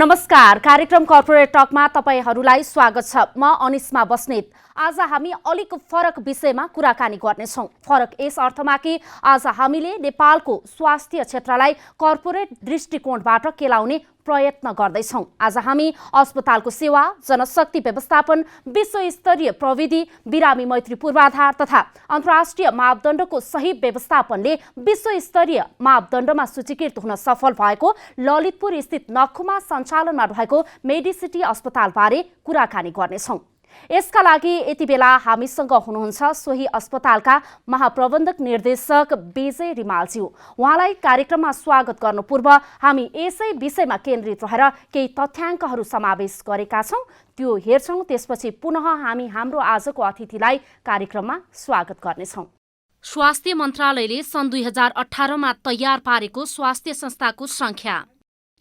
नमस्कार, कार्यक्रम कर्पोरेट टकमा तपाईहरुलाई स्वागत छ। म अनिस्मा बस्नेत। आज हामी अलिक फरक विषयमा कुराकानी गर्नेछौं। फरक यस अर्थमा कि आज हामीले नेपालको स्वास्थ्य क्षेत्रलाई कर्पोरेट दृष्टिकोणबाट केलाउने प्रयत्न गर्दैछौं। आज हामी अस्पतालको सेवा, जनशक्ति व्यवस्थापन, विश्वस्तरीय प्रविधि, बिरामी मैत्री पूर्वाधार तथा अन्तर्राष्ट्रिय मापदण्डको सही व्यवस्थापनले विश्वस्तरीय मापदण्डमा सूचीकृत हुन सफल भएको ललितपुर स्थित नखुमा सञ्चालनमा रहेको मेडिसिटी अस्पतालबारे कुराकानी गर्नेछौं। यसका लागि यति बेला हामीसँग हुनुहुन्छ सोही अस्पतालका महाप्रबन्धक निर्देशक विजय रिमालज्यू। उहाँलाई कार्यक्रममा स्वागत गर्नु पूर्व हामी यसै विषयमा केन्द्रित रहेर केही तथ्याङ्कहरू समावेश गरेका छौं, त्यो हेर्छौं। त्यसपछि पुनः हामी हाम्रो आजको अतिथिलाई कार्यक्रममा स्वागत गर्नेछौं। स्वास्थ्य मन्त्रालयले सन् 2018 मा तयार पारेको स्वास्थ्य संस्थाको संख्या,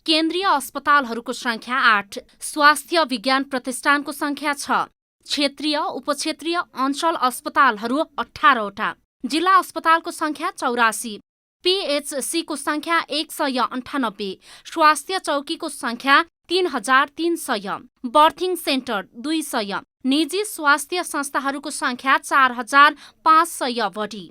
केन्द्रीय अस्पतालहरूको संख्या 8, स्वास्थ्य विज्ञान प्रतिष्ठानको संख्या 6, क्षेत्रीय उपक्षेत्रीय अञ्चल अस्पतालहरू 18वटा, जिल्ला अस्पतालको संख्या 84, पीएचसी को संख्या 198, स्वास्थ्य चौकीको संख्या 3300, बर्थिङ सेन्टर 200, निजी स्वास्थ्य संस्थाहरूको संख्या 4500 बढी।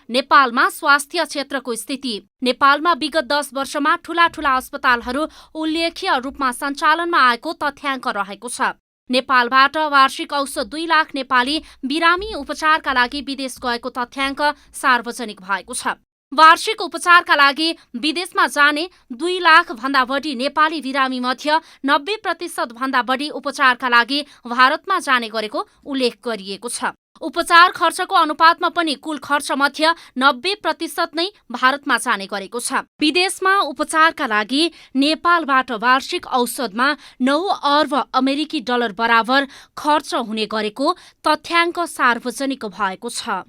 नेपालमा स्वास्थ्य क्षेत्रको स्थिति। नेपालमा विगत 10 वर्षमा ठूला अस्पतालहरू उल्लेख्य रूपमा सञ्चालनमा आएको तथ्याङ्क रहेको छ। नेपालबाट वार्षिक औसत 2 लाख नेपाली बिरामी उपचारका लागि विदेश गएको तथ्याङ्क सार्वजनिक भएको छ। वार्षिक उपचारका लागि विदेशमा जाने 2 लाख भन्दा बढी नेपाली बिरामी मध्ये 90% भन्दा बढी उपचारका लागि भारतमा जाने गरेको उल्लेख गरिएको छ। उपचार खर्चको अनुपातमा पनि कुल खर्च मध्ये 90% नै भारतमा जाने गरेको छ। विदेशमा उपचारका लागि नेपालबाट वार्षिक औसतमा 9 अर्ब अमेरिकी डलर बराबर खर्च हुने गरेको तथ्याङ्क सार्वजनिक भएको छ।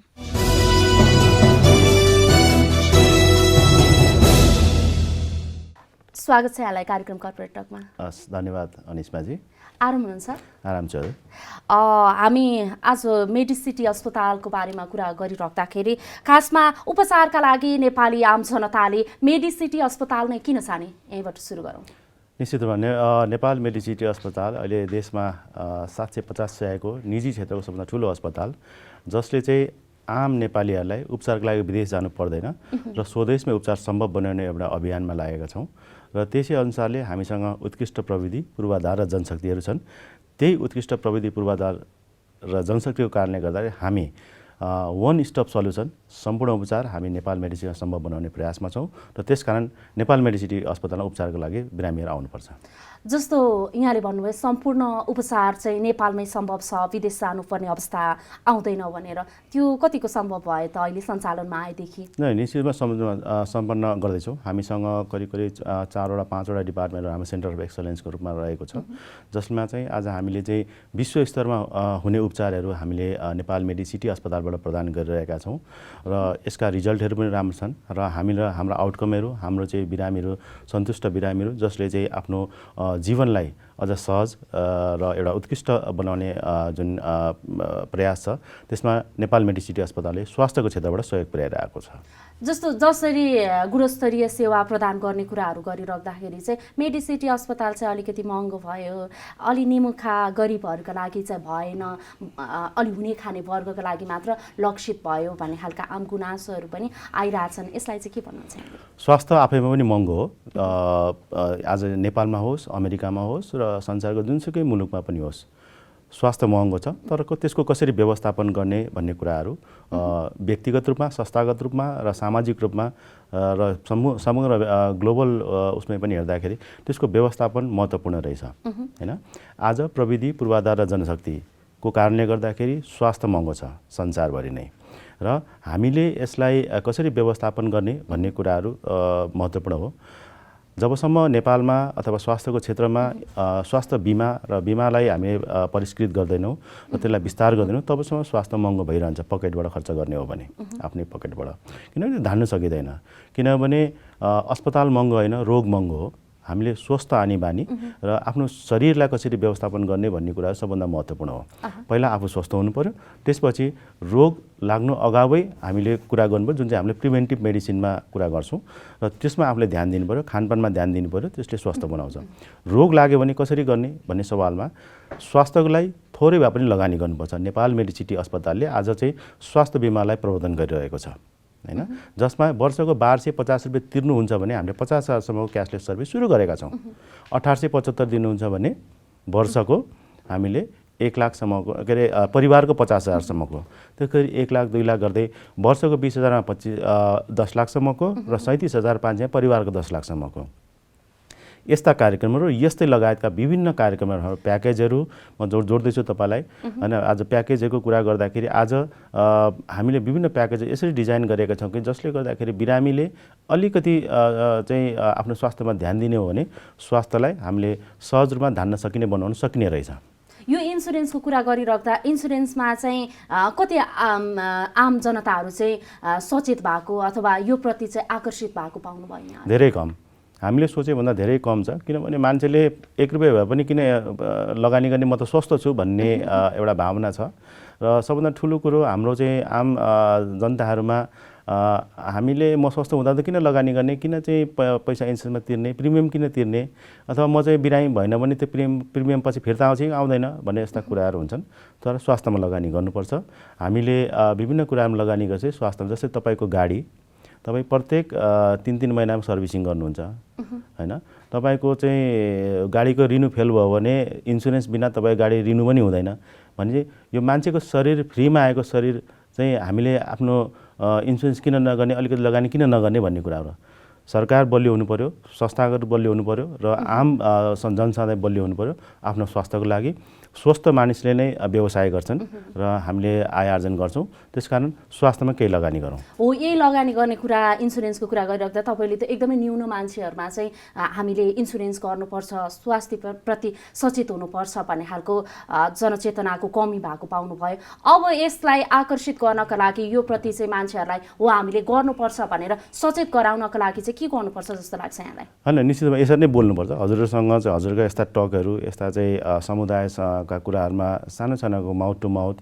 स्वागत छ यहाँलाई कार्यक्रम कर्पोरेट टकमा। धन्यवाद अनिस्माजी। आराम हुनुहुन्छ? आराम छ। हामी आज मेडिसिटी अस्पतालको बारेमा कुरा गरिराख्दाखेरि खासमा उपचारका लागि नेपाली आम जनताले मेडिसिटी अस्पताल नै किन जाने, यहीँबाट सुरु गरौँ। निश्चित रूपमा नेपाल मेडिसिटी अस्पताल अहिले देशमा 750 सयको निजी क्षेत्रको सबभन्दा ठुलो अस्पताल, जसले चाहिँ आम नेपालीहरूलाई उपचारको लागि विदेश जानु पर्दैन र स्वदेशमै उपचार सम्भव बनाउने एउटा अभियानमा लागेका छौँ। र त्यसै अनुसारले हामीसँग उत्कृष्ट प्रविधि, पूर्वाधार र जनशक्तिहरू छन्। त्यही उत्कृष्ट प्रविधि, पूर्वाधार र जनशक्तिको कारणले गर्दा हामी वन स्टप सल्युसन, सम्पूर्ण उपचार हामी नेपाल मेडिसिटीमा सम्भव बनाउने प्रयासमा छौँ र त्यसकारण नेपाल मेडिसिटी अस्पतालमा उपचारको लागि बिरामीहरू आउनुपर्छ। जस्तो यहाँले भन्नुभयो सम्पूर्ण उपचार चाहिँ नेपालमै सम्भव छ, विदेश जानुपर्ने अवस्था आउँदैन भनेर, त्यो कतिको सम्भव भयो त अहिले सञ्चालनमा आएदेखि? निश्चित रूपमा सम्पन्न गर्दैछौँ। हामीसँग करिब 4वटा 5वटा डिपार्टमेन्टहरू हाम्रो सेन्टर अफ एक्सलेन्सको रूपमा रहेको छ, जसमा चाहिँ आज हामीले चाहिँ विश्व स्तरमा हुने उपचारहरू हामीले नेपाल मेडिसिटी अस्पतालबाट प्रदान गरिरहेका छौँ र यसका रिजल्टहरू पनि राम्रो छन् र हाम्रो आउटकमहरू, हाम्रो चाहिँ बिरामीहरू, सन्तुष्ट बिरामीहरू जसले चाहिँ आफ्नो जीवनलाई अझ सहज र एउटा उत्कृष्ट बनाउने जुन प्रयास छ, त्यसमा नेपाल मेडिसिटी अस्पतालले स्वास्थ्यको क्षेत्रबाट सहयोग पुर्याइरहेको छ। जसरी गुणस्तरीय सेवा प्रदान गर्ने कुराहरू गरिराख्दाखेरि चाहिँ मेडिसिटी अस्पताल चाहिँ अलिकति महँगो भयो, अलि निमुखा गरिबहरूका लागि चाहिँ भएन, अलि हुने खाने वर्गका लागि मात्र लक्षित भयो भन्ने खालका आम गुनासोहरू पनि आइरहेछन्। यसलाई चाहिँ के भन्नुहुन्छ? स्वास्थ्य आफैमा पनि महँगो हो। आज नेपालमा होस्, अमेरिकामा होस् र संसारको जुनसुकै मुलुकमा पनि होस्, स्वास्थ्य महँगो छ। तर त्यसको कसरी व्यवस्थापन गर्ने भन्ने कुराहरू व्यक्तिगत रूपमा, संस्थागत रूपमा र सामाजिक रूपमा र समग्र ग्लोबल उसमै पनि हेर्दाखेरि त्यसको व्यवस्थापन महत्त्वपूर्ण रहेछ हैन। आज प्रविधि, पूर्वाधार र जनशक्तिको कारणले गर्दाखेरि स्वास्थ्य महँगो छ संसारभरि नै, र हामीले यसलाई कसरी व्यवस्थापन गर्ने भन्ने कुराहरू महत्त्वपूर्ण हो। जबसम्म नेपालमा अथवा स्वास्थ्यको क्षेत्रमा स्वास्थ्य बिमा र बिमालाई हामी परिष्कृत गर्दैनौँ र त्यसलाई विस्तार गर्दैनौँ, तबसम्म स्वास्थ्य महँगो भइरहन्छ पकेटबाट खर्च गर्ने हो भने, आफ्नै पकेटबाट, किनभने धान्न सकिँदैन। किनभने अस्पताल महँगो होइन, रोग महँगो हो। हामीले स्वस्थ आनी बानी र आफ्नो शरीरलाई कसरी व्यवस्थापन गर्ने भन्ने कुरा सबभन्दा महत्त्वपूर्ण हो। पहिला आफू स्वस्थ हुनु पर्यो, त्यसपछि रोग लाग्नु अगावै हामीले कुरा गर्नुपर्यो, जुन चाहिँ हामीले प्रिभेन्टिभ मेडिसिनमा कुरा गर्छौँ र त्यसमा आफूले ध्यान दिनु पर्यो, खानपानमा ध्यान दिनु पर्यो, त्यसले स्वस्थ बनाउँछ। रोग लाग्यो भने कसरी गर्ने भन्ने सवालमा स्वास्थ्यको लागि थोरै भए पनि लगानी गर्नुपर्छ। नेपाल मेडिसिटी अस्पतालले आज चाहिँ स्वास्थ्य बिमालाई प्रवर्धन गरिरहेको छ हैन, जसमा वर्षको 1250 रुपियाँ तिर्नुहुन्छ भने हामीले 50,000सम्मको क्यासलेस सर्भिस सुरु गरेका छौँ। 1875 दिनुहुन्छ भने वर्षको हामीले 1 लाखसम्मको के अरे परिवारको 50,000सम्मको, त्यो फेरि 1 लाख 2 लाख गर्दै वर्षको 20,000मा 10 लाखसम्मको र 37,500 परिवारको 10 लाखसम्मको यस्ता कार्यक्रमहरू, यस्तै लगायतका विभिन्न कार्यक्रमहरू, प्याकेजहरू म जोड्दैछु तपाईँलाई हैन। आज प्याकेजहरूको कुरा गर्दाखेरि आज हामीले विभिन्न प्याकेज यसरी डिजाइन गरेका छौँ कि जसले गर्दाखेरि बिरामीले अलिकति चाहिँ आफ्नो स्वास्थ्यमा ध्यान दिने हो भने स्वास्थ्यलाई हामीले सहज रूपमा धान्न सकिने बनाउन सकिने रहेछ। यो इन्सुरेन्सको कुरा गरिराख्दा इन्सुरेन्समा चाहिँ कति आम जनताहरू चाहिँ सचेत भएको अथवा यो प्रति चाहिँ आकर्षित भएको पाउनु भयो? धेरै कम, हामीले सोचेभन्दा धेरै कम छ। किनभने मान्छेले 1 रुपियाँ भए पनि किन लगानी गर्ने, म त स्वस्थ छु भन्ने एउटा भावना छ। र सबभन्दा ठुलो कुरो हाम्रो चाहिँ आम जनताहरूमा हामीले म स्वस्थ हुँदा त किन लगानी गर्ने, किन चाहिँ पैसा इन्सुरेन्समा तिर्ने, प्रिमियम किन तिर्ने, अथवा म चाहिँ बिरामी भएन भने त्यो प्रिमियम पछि फिर्ता आउँछ कि आउँदैन भन्ने यस्ता कुराहरू हुन्छन्। तर स्वास्थ्यमा लगानी गर्नुपर्छ। हामीले विभिन्न कुरामा लगानी गर्छ स्वास्थ्यमा। जस्तै तपाईँको गाडी तपाईँ प्रत्येक 3-3 महिनामा सर्भिसिङ गर्नुहुन्छ हैन। तपाईँको चाहिँ गाडीको रिन्यू फेल भयो भने इन्सुरेन्स बिना तपाईँ गाडी रिन्यू पनि हुँदैन। भने यो मान्छेको शरीर, फ्रीमा आएको शरीर चाहिँ हामीले आफ्नो इन्सुरेन्स किन नगर्ने, अलिकति लगानी किन नगर्ने भन्ने कुरा हो। सरकार बलियो हुनु पर्यो, संस्थागत बलियो हुनु पर्यो र आम जनसाधारण बलियो हुनु पर्यो आफ्नो स्वास्थ्यको लागि। स्वस्थ मानिसले नै व्यवसाय गर्छन् र हामीले आय आर्जन गर्छौँ, त्यसकारण स्वास्थ्यमा केही लगानी गरौँ। हो, यही लगानी गर्ने कुरा, इन्सुरेन्सको कुरा गरिराख्दा तपाईँले त एकदमै न्यून मान्छेहरूमा चाहिँ हामीले इन्सुरेन्स गर्नुपर्छ, स्वास्थ्य प्रति सचेत हुनुपर्छ भन्ने खालको जनचेतनाको कमी भएको पाउनुभयो। अब यसलाई आकर्षित गर्नका लागि, यो प्रति चाहिँ मान्छेहरूलाई हो हामीले गर्नुपर्छ भनेर सचेत गराउनका लागि चाहिँ के गर्नुपर्छ जस्तो लाग्छ यहाँलाई? हैन, निश्चितमा यसरी नै बोल्नुपर्छ। हजुरसँग चाहिँ हजुरको यस्ता टकहरू, यस्ता चाहिँ समुदायका कुराहरूमा सानो सानोको माउथ टु माउथ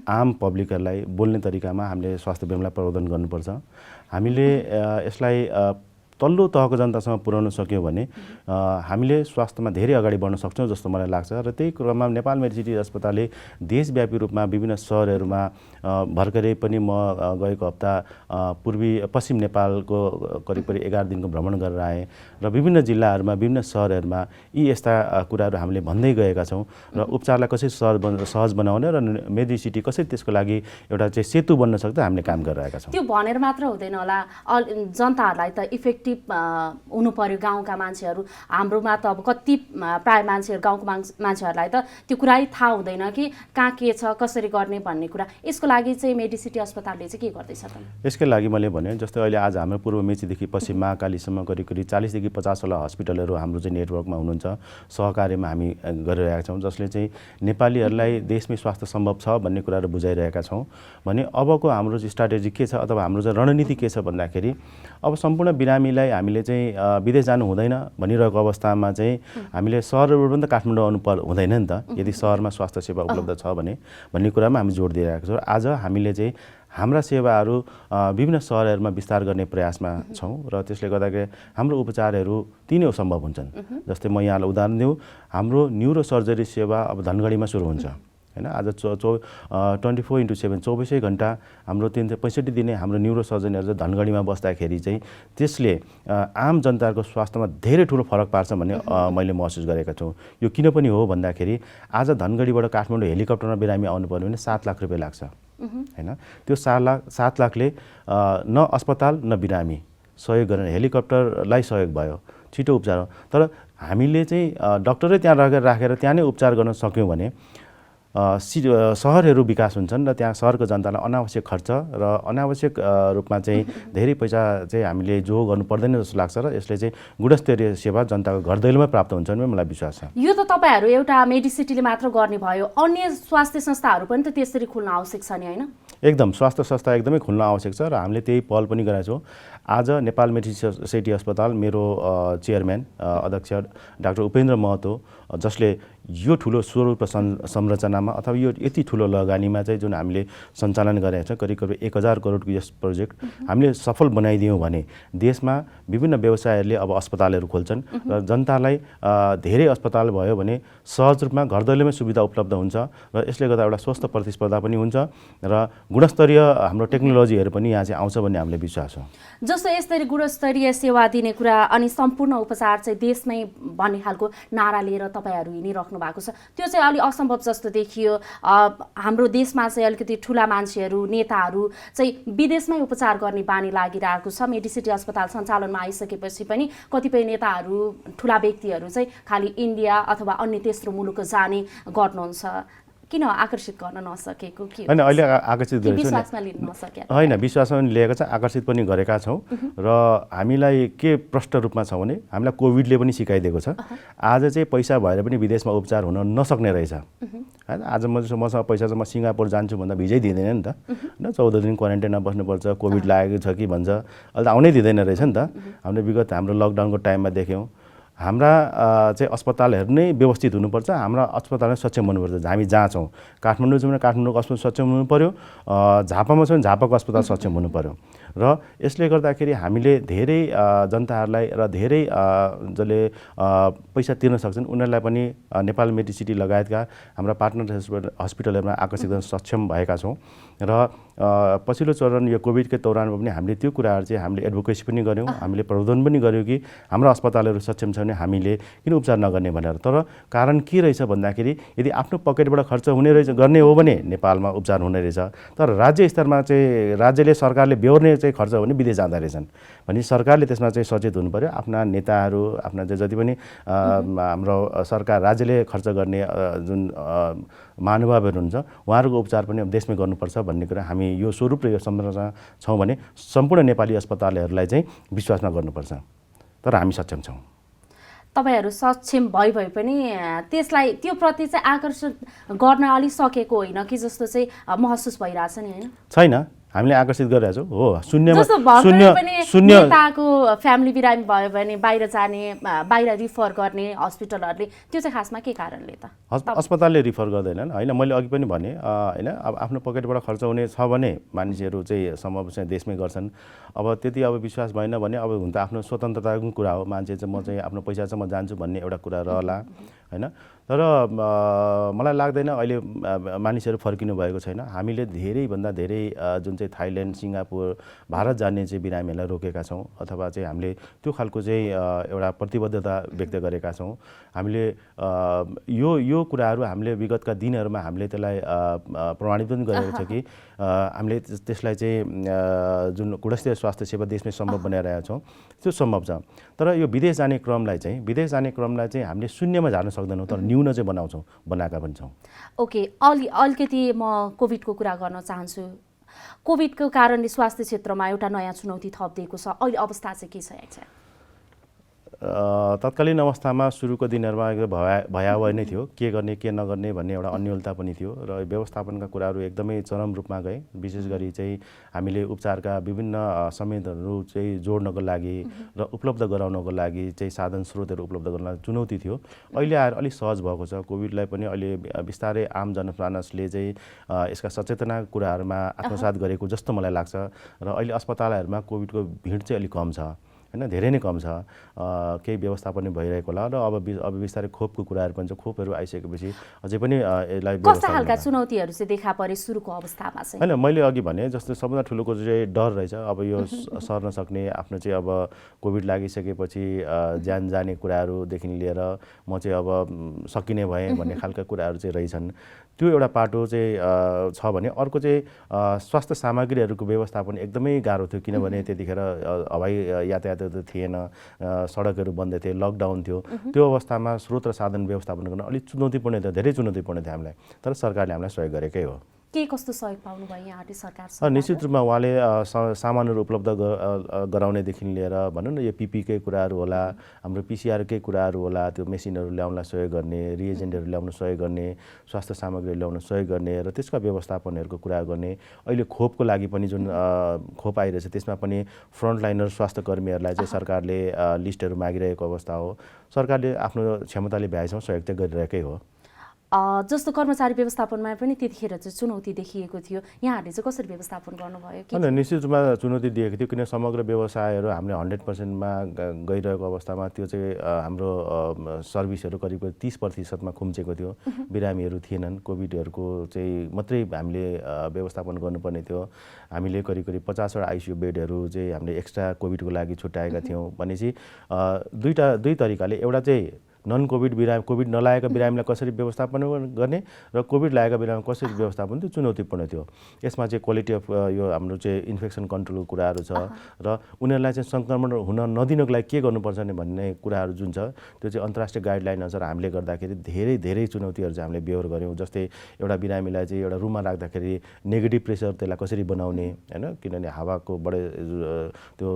आम पब्लिकहरूलाई बोल्ने तरिकामा हामीले स्वास्थ्य बिमालाई प्रवर्धन गर्नुपर्छ। हामीले यसलाई तल्लो तहको जनतासँग पुर्याउन सक्यौँ भने हामीले स्वास्थ्यमा धेरै अगाडि बढ्न सक्छौँ जस्तो मलाई लाग्छ। र त्यही क्रममा नेपाल मेडिसिटी अस्पतालले देशव्यापी रूपमा विभिन्न शहरहरूमा भर्खरै पनि म गएको हप्ता पश्चिम नेपालको करिब 11 दिनको भ्रमण गरेर आएँ र विभिन्न जिल्लाहरूमा, विभिन्न शहरहरूमा यस्ता कुराहरू हामीले भन्दै गएका छौँ र उपचारलाई कसरी सहज बनाउने र मेडिसिटी कसरी त्यसको लागि एउटा चाहिँ सेतु बन्न सक्छ हामीले काम गरिरहेका छौँ। त्यो भनेर मात्र हुँदैन होला, जनताहरूलाई त इफेक्टिभ हुनु पर्यो। गाउँका मान्छेहरू, हाम्रोमा त अब कति प्राय मान्छेहरू, गाउँको मान्छेहरूलाई त त्यो कुरै थाहा हुँदैन कि कहाँ के छ, कसरी गर्ने भन्ने कुरा। यसको लागि चाहिँ मेडिसिटी अस्पतालले चाहिँ के गर्दैछ त? यसकै लागि मैले भने जस्तै अहिले आज हाम्रो पूर्व मेचीदेखि पश्चिम महाकालीसम्म करिब 40देखि 50वटा हस्पिटलहरू हाम्रो चाहिँ नेटवर्कमा हुनुहुन्छ। सहकार्यमा हामी गरिरहेका छौँ, जसले चाहिँ नेपालीहरूलाई देशमै स्वास्थ्य सम्भव छ भन्ने कुराहरू बुझाइरहेका छौँ। भने अबको हाम्रो स्ट्राटेजी के छ अथवा हाम्रो चाहिँ रणनीति के छ भन्दाखेरि अब सम्पूर्ण बिरामीलाई हामीले चाहिँ विदेश जानु हुँदैन भनिरहेको अवस्थामा चाहिँ हामीले सहरबाट पनि त काठमाडौँ आउनु हुँदैन नि त, यदि सहरमा स्वास्थ्य सेवा उपलब्ध छ भने भन्ने कुरामा हामी जोड दिइरहेका छौँ। आज हामीले चाहिँ हाम्रा सेवाहरू विभिन्न सहरहरूमा विस्तार गर्ने प्रयासमा छौँ र त्यसले गर्दाखेरि हाम्रो उपचारहरू तिनै सम्भव हुन्छन्। जस्तै म यहाँलाई उदाहरण दिउँ, हाम्रो न्युरो सर्जरी सेवा अब धनगढीमा सुरु हुन्छ हैन। आज 24/7 24 घण्टा हाम्रो 365 दिने हाम्रो न्युरो सर्जनहरू चाहिँ धनगढीमा बस्दाखेरि चाहिँ त्यसले आम जनताको स्वास्थ्यमा धेरै ठुलो फरक पार्छ भन्ने मैले महसुस गरेका छु। यो किन पनि हो भन्दाखेरि आज धनगढीबाट काठमाडौँ हेलिकप्टरमा बिरामी आउनु पर्यो भने 7 लाख रुपियाँ लाग्छ हैन। त्यो 7 लाखले न अस्पताल न बिरामी सहयोग गरेर हेलिकप्टरलाई सहयोग भयो, छिटो उपचार हो। तर हामीले चाहिँ डाक्टरै त्यहाँ राखेर त्यहाँ नै उपचार गर्न सक्यौँ भने सहरहरू विकास हुन्छन् र त्यहाँ सहरको जनतालाई अनावश्यक खर्च र अनावश्यक रूपमा चाहिँ धेरै पैसा चाहिँ हामीले जो गर्नु पर्दैन जस्तो लाग्छ र यसले चाहिँ गुणस्तरीय सेवा जनताको घर दैलोमै प्राप्त हुन्छ भन्ने मलाई विश्वास छ। यो त तपाईँहरू एउटा मेडिसिटीले मात्र गर्ने भयो, अन्य स्वास्थ्य संस्थाहरू पनि त त्यसरी खुल्न आवश्यक छ नि हैन? एकदम स्वास्थ्य संस्था एकदमै खुल्न आवश्यक छ र हामीले त्यही पहल पनि गरेका छौँ। आज नेपाल मेडिसिटी अस्पताल मेरो चेयरम्यान अध्यक्ष डाक्टर उपेन्द्र महतो, जसले यो ठुलो स्वरूप संरचनामा अथवा यो यति ठुलो लगानीमा चाहिँ जुन हामीले सञ्चालन गरेका छौँ, करिब करिब 1000 करोडको यस प्रोजेक्ट हामीले सफल बनाइदियौँ भने देशमा विभिन्न व्यवसायहरूले अब अस्पतालहरू खोल्छन् र जनतालाई धेरै अस्पताल भयो भने सहज रूपमा घर दैलोमै सुविधा उपलब्ध हुन्छ र यसले गर्दा एउटा स्वस्थ प्रतिस्पर्धा पनि हुन्छ र गुणस्तरीय हाम्रो टेक्नोलोजीहरू पनि यहाँ चाहिँ आउँछ भन्ने हामीले विश्वास छ। जस्तो यसरी गुणस्तरीय सेवा दिने कुरा अनि सम्पूर्ण उपचार चाहिँ देशमै भन्ने खालको नारा लिएर तपाईँहरू हिँडिराख्नु भएको छ, त्यो चाहिँ अलि असम्भव जस्तो देखियो। हाम्रो देशमा चाहिँ अलिकति ठुला मान्छेहरू नेताहरू चाहिँ विदेशमै उपचार गर्ने बानी लागिरहेको छ। मेडिसिटी अस्पताल सञ्चालनमा आइसकेपछि पनि कतिपय नेताहरू ठुला व्यक्तिहरू चाहिँ खालि इन्डिया अथवा अन्य तेस्रो मुलुक जाने गर्नुहुन्छ, किन आकर्षित गर्न नसकेको के होइन? अहिले आकर्षित गरेको विश्वासमा लिन नसके होइन, विश्वासमा पनि लिएको छ, आकर्षित पनि गरेका छौँ र हामीलाई के प्रष्ट रूपमा छ भने हामीलाई कोभिडले पनि सिकाइदिएको छ। आज चाहिँ पैसा भएर पनि विदेशमा उपचार हुन नसक्ने रहेछ होइन। आज मसँग पैसा छ, म सिङ्गापुर जान्छु भन्दा भिजै दिँदैन नि त होइन। 14 दिन क्वारेन्टाइनमा बस्नुपर्छ, कोभिड लागेको छ कि भन्छ, अहिले त आउनै दिँदैन रहेछ नि त। हामीले विगत हाम्रो लकडाउनको टाइममा देख्यौँ। हाम्रा चाहिँ अस्पतालहरू नै व्यवस्थित हुनुपर्छ, हाम्रा अस्पताल सक्षम हुनुपर्छ। हामी जहाँ छौँ, काठमाडौँ छौँ भने काठमाडौँको अस्पताल सक्षम हुनु पऱ्यो, झापामा छौँ भने झापाको अस्पताल सक्षम हुनु पऱ्यो र यसले गर्दाखेरि हामीले धेरै जनताहरूलाई र धेरै जसले पैसा तिर्न सक्छन् उनीहरूलाई पनि नेपाल मेडिसिटी लगायतका हाम्रा पार्टनर हस्पिटलहरूमा आकर्षित गर्न सक्षम भएका छौँ र पछिल्लो चरण यो कोभिडकै दौरानमा पनि हामीले त्यो कुराहरू चाहिँ हामीले एडभोकेसी पनि गऱ्यौँ, हामीले प्रबन्धन पनि गऱ्यौँ कि हाम्रो अस्पतालहरू सक्षम छ भने हामीले किन उपचार नगर्ने भनेर। तर कारण के रहेछ भन्दाखेरि यदि आफ्नो पकेटबाट खर्च हुने रहेछ गर्ने हो भने नेपालमा उपचार हुने रहेछ, तर राज्य स्तरमा चाहिँ राज्यले सरकारले बेहोर्ने चाहिँ खर्च हो भने विदेश जाँदा रहेछन् भने सरकारले त्यसमा चाहिँ सचेत हुनु पर्यो। आफ्ना नेताहरू, आफ्ना जति पनि हाम्रो सरकार राज्यले खर्च गर्ने जुन महानुभावहरू हुन्छ उहाँहरूको उपचार पनि अब देशमै गर्नुपर्छ भन्ने कुरा हामी यो स्वरूप र यो संरचना छौँ भने सम्पूर्ण नेपाली अस्पतालहरूलाई चाहिँ विश्वासमा गर्नुपर्छ, तर हामी सक्षम छौँ। तपाईँहरू सक्षम भए पनि त्यसलाई त्यो प्रति चाहिँ आकर्षण गर्न अलि सकेको होइन कि जस्तो चाहिँ महसुस भइरहेछ नि, होइन? छैन, हामीले आकर्षित गरिरहेछौँ। हो, शून्यमा शून्य नेताको फ्यामिली बिरामी भयो भने बाहिर जाने, बाहिर रिफर गर्ने हस्पिटलहरूले, त्यो चाहिँ खासमा के कारणले त अस्पतालले रिफर गर्दैनन् होइन? मैले अघि पनि भने होइन, अब आफ्नो पकेटबाट खर्च हुने छ भने मानिसहरू चाहिँ सम्भव चाहिँ देशमै गर्छन्। अब त्यति अब विश्वास भएन भने अब हुन त आफ्नो स्वतन्त्रताको कुरा हो, मान्छे चाहिँ म चाहिँ आफ्नो पैसा चाहिँ म जान्छु भन्ने एउटा कुरा रहला होइन। तर मलाई लाग्दैन अहिले मानिसहरू फर्किनु भएको छैन। हामीले धेरैभन्दा धेरै जुन चाहिँ थाइल्यान्ड, सिङ्गापुर, भारत जाने चाहिँ बिरामीहरूलाई रोकेका छौँ अथवा चाहिँ हामीले त्यो खालको चाहिँ एउटा प्रतिबद्धता व्यक्त गरेका छौँ। हामीले यो कुराहरू हामीले विगतका दिनहरूमा हामीले त्यसलाई प्रमाणित पनि गरेको छ कि हामीले त्यसलाई चाहिँ जुन गुणस्तरीय स्वास्थ्य सेवा देशमै सम्भव बनाइरहेका छौँ, त्यो सम्भव छ। तर यो विदेश जाने क्रमलाई चाहिँ हामीले शून्यमा झार्न सक्दैनौँ, तर न्यून चाहिँ बनाएका पनि छौँ। ओके, अलिकति म कोभिडको कुरा गर्न चाहन्छु। कोभिडको कारणले स्वास्थ्य क्षेत्रमा एउटा नयाँ चुनौती थपिदिएको छ, अहिले अवस्था चाहिँ के छ? तत्कालीन अवस्थामा सुरुको दिनहरूमा एकदम भयावह नै थियो, के गर्ने के नगर्ने भन्ने एउटा अन्योलता पनि थियो र व्यवस्थापनका कुराहरू एकदमै चरम रूपमा गए। विशेष गरी चाहिँ हामीले उपचारका विभिन्न संयन्त्रहरू चाहिँ जोड्नको लागि र उपलब्ध गराउनको लागि चाहिँ साधन स्रोतहरू उपलब्ध गर्न चुनौती थियो। अहिले आएर अलिक सहज भएको छ। कोभिडलाई पनि अहिले बिस्तारै आम जनमानसले चाहिँ यसका सचेतना कुराहरूमा आत्मसात गरेको जस्तो मलाई लाग्छ र अहिले अस्पतालहरूमा कोभिडको भिड चाहिँ अलिक कम छ होइन, धेरै नै कम छ। केही व्यवस्थापन भइरहेको होला र अब बिस्तारै खोपको कुराहरू पनि छ। खोपहरू आइसकेपछि अझै पनि यसलाई कस्ता खालका चुनौतीहरू चाहिँ देखा परे सुरुको अवस्थामा चाहिँ? होइन, मैले अघि भने जस्तो सबभन्दा ठुलोको चाहिँ डर रहेछ। अब यो सर्न सक्ने, आफ्नो चाहिँ अब कोभिड लागिसकेपछि ज्यान जाने कुराहरूदेखि लिएर म चाहिँ अब सकिने भएँ भन्ने खालका कुराहरू चाहिँ रहेछन्। त्यो एउटा पाटो चाहिँ छ भने अर्को चाहिँ स्वास्थ्य सामग्रीहरूको व्यवस्थापन एकदमै गाह्रो थियो, किनभने त्यतिखेर हवाई यातायात थिएन, सडकहरू बन्द थिए, लकडाउन थियो। त्यो अवस्थामा स्रोत र साधन व्यवस्थापन गर्न अलिक चुनौतीपूर्ण थियो, धेरै चुनौतीपूर्ण थियो हामीलाई, तर सरकारले हामीलाई सहयोग गरेकै हो। के कस्तो सहयोग पाउनुभयो यहाँहरूले सरकारसँग? निश्चित रूपमा उहाँले सामानहरू उपलब्ध गराउनेदेखि लिएर भनौँ न यो पिपीकै कुराहरू होला, हाम्रो पिसिआरकै कुराहरू होला, त्यो मेसिनहरू ल्याउनलाई सहयोग गर्ने, रिएजेन्टहरू ल्याउन सहयोग गर्ने, स्वास्थ्य सामग्रीहरू ल्याउन सहयोग गर्ने र त्यसका व्यवस्थापनहरूको कुरा गर्ने। अहिले खोपको लागि पनि जुन खोप आइरहेछ त्यसमा पनि फ्रन्टलाइनर स्वास्थ्य कर्मीहरूलाई चाहिँ सरकारले लिस्टहरू मागिरहेको अवस्था हो। सरकारले आफ्नो क्षमताले भ्याएसम्म सहयोग चाहिँ गरिरहेकै हो। जस्तो कर्मचारी व्यवस्थापनमा पनि त्यतिखेर चाहिँ चुनौती देखिएको थियो, यहाँहरूले चाहिँ कसरी व्यवस्थापन गर्नुभयो? होइन, निश्चित रूपमा चुनौती दिएको थियो, किन समग्र व्यवसायहरू हामीले 100%मा गइरहेको अवस्थामा त्यो चाहिँ हाम्रो सर्भिसहरू करिब 30%मा खुम्चेको थियो। बिरामीहरू थिएनन्, कोभिडहरूको चाहिँ मात्रै हामीले व्यवस्थापन गर्नुपर्ने थियो। हामीले करिब 50वटा आइसियु बेडहरू चाहिँ हामीले एक्स्ट्रा कोभिडको लागि छुट्याएका थियौँ। भनेपछि दुई तरिकाले, एउटा चाहिँ नन कोभिड बिरामी, कोभिड नलागेका बिरामीलाई कसरी व्यवस्थापन गर्ने र कोभिड लागेका बिरामी कसरी व्यवस्थापन, त्यो चुनौतीपूर्ण थियो। यसमा चाहिँ क्वालिटी अफ यो हाम्रो चाहिँ इन्फेक्सन कन्ट्रोलको कुराहरू छ र उनीहरूलाई चाहिँ सङ्क्रमण हुन नदिनको लागि के गर्नुपर्छ भन्ने कुराहरू जुन छ त्यो चाहिँ अन्तर्राष्ट्रिय गाइडलाइनअनुसार हामीले गर्दाखेरि धेरै चुनौतीहरू चाहिँ हामीले बेहोर गऱ्यौँ। जस्तै एउटा बिरामीलाई चाहिँ एउटा रुममा राख्दाखेरि नेगेटिभ प्रेसर त्यसलाई कसरी बनाउने, होइन, किनभने हावाको बढे त्यो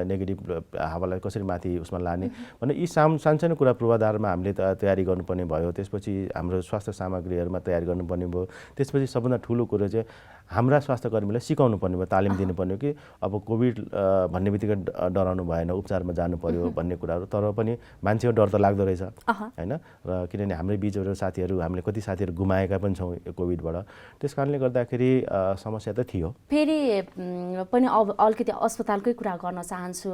नेगेटिभ हावालाई कसरी माथि उसमा लाने भने यी सानसानो कुरा पूर्वाधार हामीले तयारी गर्नुपर्ने भयो। त्यसपछि हाम्रो स्वास्थ्य सामग्रीहरूमा तयारी गर्नुपर्ने भयो। त्यसपछि सबभन्दा ठुलो कुरो चाहिँ हाम्रा स्वास्थ्य कर्मीलाई सिकाउनु पर्ने भयो, तालिम दिनुपर्ने कि अब कोभिड भन्ने बित्तिकै डराउनु भएन, उपचारमा जानु पर्यो भन्ने कुराहरू। तर पनि मान्छेको डर त लाग्दो रहेछ, होइन, र किनभने हाम्रै बिचबाट साथीहरू, हामीले कति साथीहरू गुमाएका पनि छौँ यो कोभिडबाट। त्यस कारणले गर्दाखेरि समस्या त थियो। फेरि पनि अब अलिकति अस्पतालकै कुरा गर्न चाहन्छु।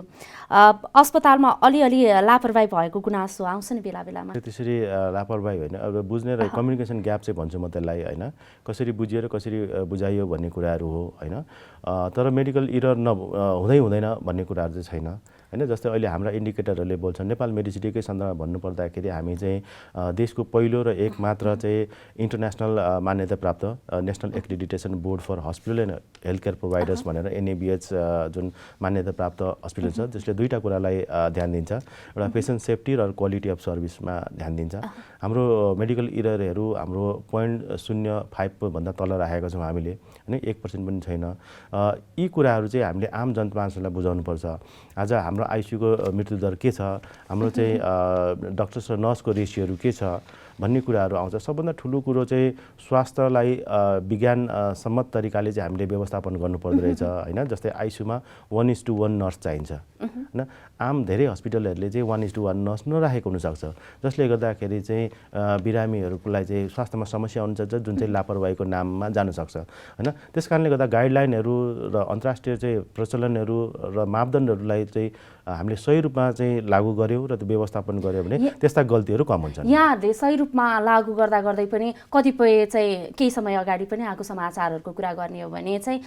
अस्पतालमा अलिअलि लापरवाही भएको गुनासो आउँछ नि बेला त्यसरी लापरवाही होइन, अब बुझ्ने र कम्युनिकेसन ग्याप चाहिँ भन्छु म त्यसलाई, होइन, कसरी बुझियो र कसरी बुझाइयो भन्ने कुराहरू हो, होइन। तर मेडिकल इरर हुँदैन भन्ने कुराहरू चाहिँ छैन, होइन। जस्तै अहिले हाम्रा इन्डिकेटरहरूले बोल्छन्, नेपाल मेडिसिटीकै सन्दर्भमा भन्नुपर्दाखेरि हामी चाहिँ देशको पहिलो र एक मात्र चाहिँ इन्टरनेसनल मान्यता प्राप्त national accreditation board for hospital and health care providers भनेर NABH जुन मान्यता प्राप्त हस्पिटल छ, जसले दुईवटा कुरालाई ध्यान दिन्छ। एउटा पेसेन्ट सेफ्टी र क्वालिटी अफ सर्भिसमा ध्यान दिन्छ। हाम्रो मेडिकल इररहरू हाम्रो 0.05 भन्दा तल राखेका छौँ हामीले, होइन, 1% पनि छैन। यी कुराहरू चाहिँ हामीले आम जनमानसलाई बुझाउनुपर्छ। आज हाम्रो आइसियुको मृत्युदर के छ, हाम्रो चाहिँ डक्टर्स र नर्सको रेसियोहरू के छ भन्ने कुराहरू आउँछ। सबभन्दा ठुलो कुरो चाहिँ स्वास्थ्यलाई विज्ञान सम्मत तरिकाले चाहिँ हामीले व्यवस्थापन गर्नुपर्दो रहेछ, होइन। जस्तै आइसियुमा 1:1 नर्स चाहिन्छ, होइन। आम धेरै हस्पिटलहरूले चाहिँ 1:1 नर्स नराखेको हुनसक्छ, जसले गर्दाखेरि चाहिँ बिरामीहरूलाई चाहिँ स्वास्थ्यमा समस्या हुन्छ जुन चाहिँ लापरवाहीको नाममा जान सक्छ, होइन। त्यस कारणले गर्दा गाइडलाइनहरू र अन्तर्राष्ट्रिय चाहिँ प्रचलनहरू र मापदण्डहरूलाई चाहिँ हामीले सही रूपमा चाहिँ लागू गर्यौँ र त्यो व्यवस्थापन गर्यो भने त्यस्ता गल्तीहरू कम हुन्छन्। यहाँहरूले सही रूपमा लागू गर्दै पनि कतिपय चाहिँ केही समय अगाडि पनि आएको समाचारहरूको कुरा गर्ने हो भने चाहिँ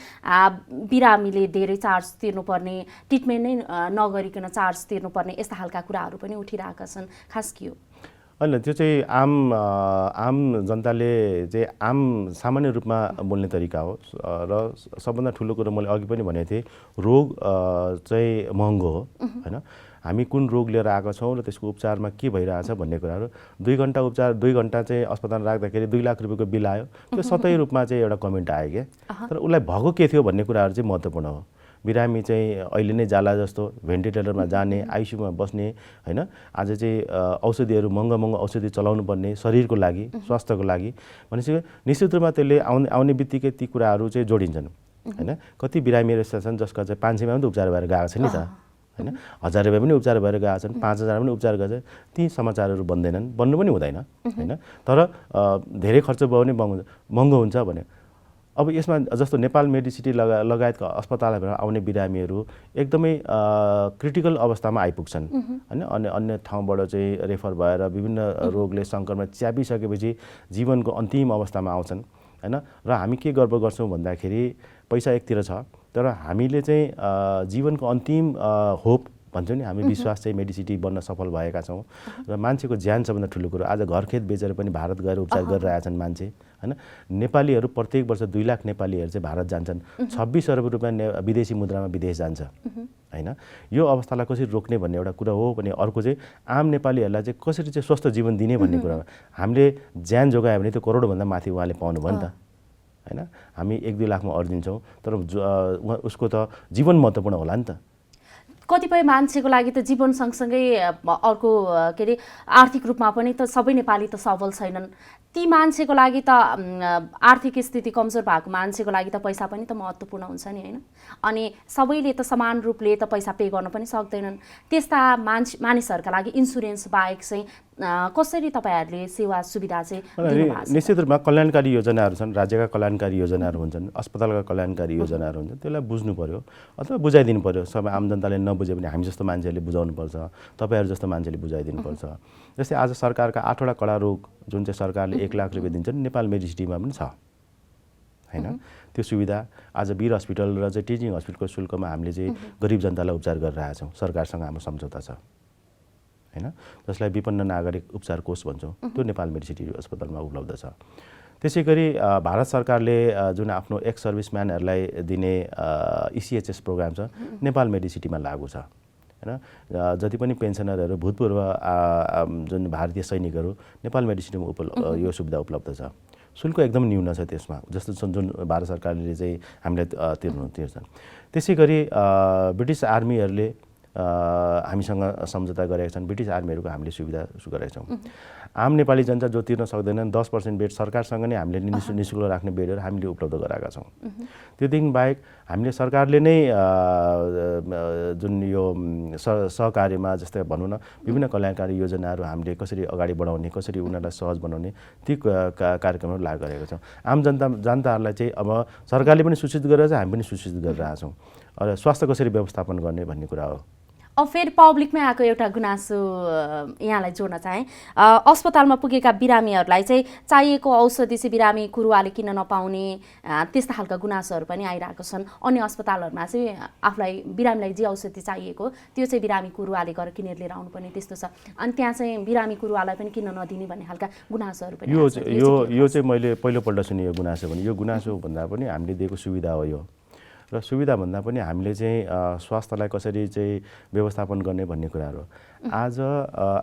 बिरामीले धेरै चार्ज तिर्नुपर्ने, ट्रिटमेन्ट नै नगरिकन चार्ज तिर्नुपर्ने, यस्ता खालका कुराहरू पनि उठिरहेका छन्। खास के हो? होइन, त्यो चाहिँ आम जनताले चाहिँ सामान्य रूपमा बोल्ने तरिका हो। र सबभन्दा ठुलो कुरो मैले अघि पनि भनेको थिएँ, रोग चाहिँ महँगो हो, होइन। हामी कुन रोग लिएर आएका छौँ र त्यसको उपचारमा के भइरहेछ भन्ने कुराहरू। 2 घन्टा उपचार, 2 घन्टा चाहिँ अस्पताल राख्दाखेरि 2 लाख रुपियाँको बिल आयो, त्यो सतै रूपमा चाहिँ एउटा कमेन्ट आयो क्या। तर उसलाई भएको के थियो भन्ने कुराहरू चाहिँ महत्त्वपूर्ण हो। बिरामी चाहिँ अहिले नै जाला जस्तो भेन्टिलेटरमा जाने, आइसियुमा बस्ने, होइन। आज चाहिँ औषधिहरू महँगो औषधि चलाउनु पर्ने शरीरको लागि, स्वास्थ्यको लागि भनेपछि निश्चित रूपमा त्यसले आउने बित्तिकै ती कुराहरू चाहिँ जोडिन्छन्, होइन। कति बिरामीहरू यस्ता छन् जसका चाहिँ 500मा पनि उपचार भएर गएको छ नि त, होइन। 1000 रुपियाँ पनि उपचार भएर गएको छन्, 5000 पनि उपचार गर्छ। ती समाचारहरू बन्दैनन्, बन्नु पनि हुँदैन, होइन। तर धेरै खर्च भयो भने महँगो हुन्छ भने अब यसमा जस्तो नेपाल मेडिसिटी लगायतका अस्पतालबाट आउने बिरामीहरू एकदमै क्रिटिकल अवस्थामा आइपुग्छन्, होइन। अन्य ठाउँबाट चाहिँ रेफर भएर विभिन्न रोगले सङ्कटमा च्यापिसकेपछि जीवनको अन्तिम अवस्थामा आउँछन्, होइन। र हामी के गर्व गर्छौँ भन्दाखेरि पैसा एकतिर छ, तर हामीले चाहिँ जीवनको अन्तिम होप भन्छौँ नि, हामी विश्वास चाहिँ मेडिसिटी बन्न सफल भएका छौँ। र मान्छेको ज्यान सबभन्दा ठुलो कुरो। आज घरखेत बेचेर पनि भारत गएर उपचार गरिरहेका छन् मान्छे, होइन। नेपालीहरू प्रत्येक वर्ष 2 लाख नेपालीहरू चाहिँ भारत जान्छन्, 26 अर्ब रुपियाँ विदेशी मुद्रामा विदेश जान्छ, होइन। यो अवस्थालाई कसरी रोक्ने भन्ने एउटा कुरा हो भने अर्को चाहिँ आम नेपालीहरूलाई चाहिँ कसरी चाहिँ स्वस्थ जीवन दिने भन्ने कुरा हो। हामीले ज्यान जोगायो भने त्यो करोडभन्दा माथि उहाँले पाउनुभयो नि त, हैन। हामी 1-2 लाखमा अर्जिन्छौँ, तर उसको त जीवन महत्त्वपूर्ण होला नि त। कतिपय मान्छेको लागि त जीवन सँगसँगै अर्को के अरे आर्थिक रूपमा पनि त सबै नेपाली त सबल छैनन्। ती मान्छेको लागि त आर्थिक स्थिति कमजोर भएको मान्छेको लागि त पैसा पनि त महत्त्वपूर्ण हुन्छ नि हैन। अनि सबैले त समान रूपले त पैसा पे गर्न पनि सक्दैनन्। त्यस्ता मानिसहरूका लागि इन्सुरेन्स बाहेक चाहिँ कसरी तपाईहरुले सेवा सुविधा चाहिँ दिनुभएको छ? निश्चित रूपमा कल्याणकारी योजनाहरू छन्, राज्यका कल्याणकारी योजनाहरू हुन्छन्, अस्पतालका कल्याणकारी योजनाहरू हुन्छन्। त्यसलाई बुझ्नु पर्यो अथवा बुझाइदिनु पर्यो। सबै आम जनताले नबुझे पनि हामी जस्तो मान्छेहरूले बुझाउनुपर्छ, तपाईँहरू जस्तो मान्छेले बुझाइदिनुपर्छ। जस्तै आज सरकारका 8वटा कडा रोग जुन चाहिँ सरकारले 1 लाख रुपियाँ दिन्छन्, नेपाल मेडिसिटीमा पनि छ हैन। त्यो सुविधा आज वीर हस्पिटल र चाहिँ टिचिङ हस्पिटलको शुल्कमा हामीले चाहिँ गरिब जनतालाई उपचार गरिरहेका छौँ। सरकारसँग हाम्रो सम्झौता छ हैन, जसलाई विपन्न नागरिक उपचार कोष भन्छौँ। त्यो नेपाल मेडिसिटी अस्पतालमा उपलब्ध छ। त्यसै गरी भारत सरकारले जुन आफ्नो एक्स सर्भिसम्यानहरूलाई दिने ECHS प्रोग्राम छ, नेपाल मेडिसिटीमा लागू छ हैन। जति पनि पेन्सनरहरू भूतपूर्व जुन भारतीय सैनिकहरू नेपाल मेडिसिटीमा यो सुविधा उपलब्ध छ। शुल्क एकदम न्यून छ त्यसमा, जस्तो जुन भारत सरकारले चाहिँ हामीलाई तिर्छन्। त्यसै गरी ब्रिटिस आर्मीहरूले हामीसँग सम्झौता गरेका छन्। ब्रिटिस आर्मीहरूको हामीले सुविधा गरेका छौँ। आम नेपाली जनता जो तिर्न सक्दैनन् 10% बेड सरकारसँग नै हामीले निःशुल्क राख्ने बेडहरू हामीले उपलब्ध गराएका छौँ। त्योदेखि बाहेक हामीले सरकारले नै जुन यो सहकार्यमा जस्तै भनौँ न विभिन्न कल्याणकारी योजनाहरू हामीले कसरी अगाडि बढाउने, कसरी उनीहरूलाई सहज बनाउने ती कार्यक्रमहरू लागू गरेका छौँ। आम जनताहरूलाई चाहिँ अब सरकारले पनि सूचित गरेर हामी पनि सूचित गरिरहेका छौँ। र स्वास्थ्य कसरी व्यवस्थापन गर्ने भन्ने कुरा हो। अब फेरि पब्लिकमै आएको एउटा गुनासो यहाँलाई जोड्न चाहेँ। अस्पतालमा पुगेका बिरामीहरूलाई चाहिँ चाहिएको औषधि चाहिँ बिरामी कुरुवाले किन्न नपाउने त्यस्ता खालका गुनासोहरू पनि आइरहेको छन्। अन्य अस्पतालहरूमा चाहिँ आफूलाई बिरामीलाई जे औषधि चाहिएको त्यो चाहिँ बिरामी कुरुवाले गएर किनेर लिएर आउनुपर्ने त्यस्तो छ। अनि त्यहाँ चाहिँ बिरामी कुरुवालाई पनि किन्न नदिने भन्ने खालका गुनासोहरू पनि यो चाहिँ मैले पहिलोपल्ट सुने यो गुनासो भने। यो गुनासो भन्दा पनि हामीले दिएको सुविधा हो यो। र सुविधा भन्दा पनि हामीले चाहिँ स्वास्थ्यलाई कसरी चाहिँ व्यवस्थापन गर्ने भन्ने कुराहरू। आज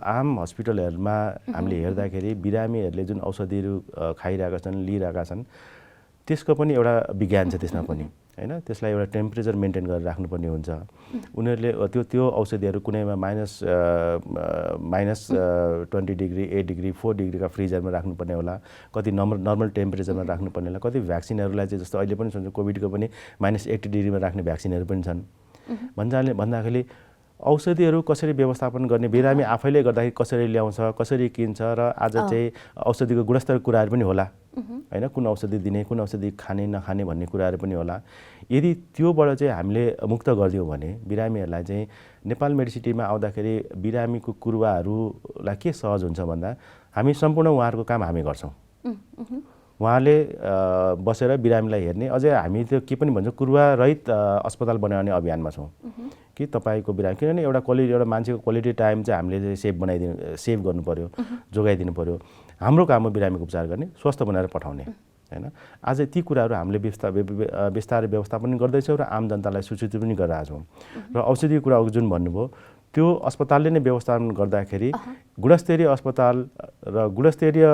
आम हस्पिटलहरूमा हामीले हेर्दाखेरि बिरामीहरूले जुन औषधिहरू खाइरहेका छन्, लिइरहेका छन्, त्यसको पनि एउटा विज्ञान छ त्यसमा पनि हैन। त्यसलाई एउटा टेम्परेचर मेन्टेन गरेर राख्नुपर्ने हुन्छ। उनीहरूले त्यो औषधिहरू कुनैमा -20 डिग्री, 8 डिग्री, 4 डिग्रीका फ्रिजरमा राख्नुपर्ने होला, कति नर्मल टेम्परेचरमा राख्नुपर्ने होला। कति भ्याक्सिनहरूलाई चाहिँ जस्तो अहिले पनि सुन्छ कोभिडको पनि -80 डिग्रीमा राख्ने भ्याक्सिनहरू पनि छन्। भन्दाखेरि औषधिहरू कसरी व्यवस्थापन गर्ने, बिरामी आफैले गर्दाखेरि कसरी ल्याउँछ, कसरी किन्छ, र आज चाहिँ औषधिको गुणस्तर कुराहरू पनि होला हैन। कुन औषधि दिने, कुन औषधि खाने नखाने भन्ने कुराहरू पनि होला। यदि त्योबाट चाहिँ हामीले मुक्त गरिदियौँ भने बिरामीहरूलाई चाहिँ नेपाल मेडिसिटीमा आउँदाखेरि बिरामीको कुरुवाहरूलाई के सहज हुन्छ भन्दा हामी सम्पूर्ण उहाँहरूको काम हामी गर्छौँ। उहाँले बसेर बिरामीलाई हेर्ने, अझै हामी त्यो के पनि भन्छौँ कुरुवा रहित अस्पताल बनाउने अभियानमा छौँ कि तपाईँको बिरामी, किनभने एउटा मान्छेको क्वालिटी टाइम चाहिँ हामीले सेभ गर्नु पर्यो, जोगाइदिनु पर्यो। हाम्रो काम हो बिरामीको उपचार गर्ने, स्वस्थ बनाएर पठाउने हैन। आज ती कुराहरू हामीले बिस्तारै व्यवस्थापन गर्दैछौँ र आम जनतालाई सूचित पनि गरिरहेका छौँ। र औषधिको कुरा जुन भन्नुभयो त्यो अस्पतालले नै व्यवस्थापन गर्दाखेरि गुणस्तरीय अस्पताल र गुणस्तरीय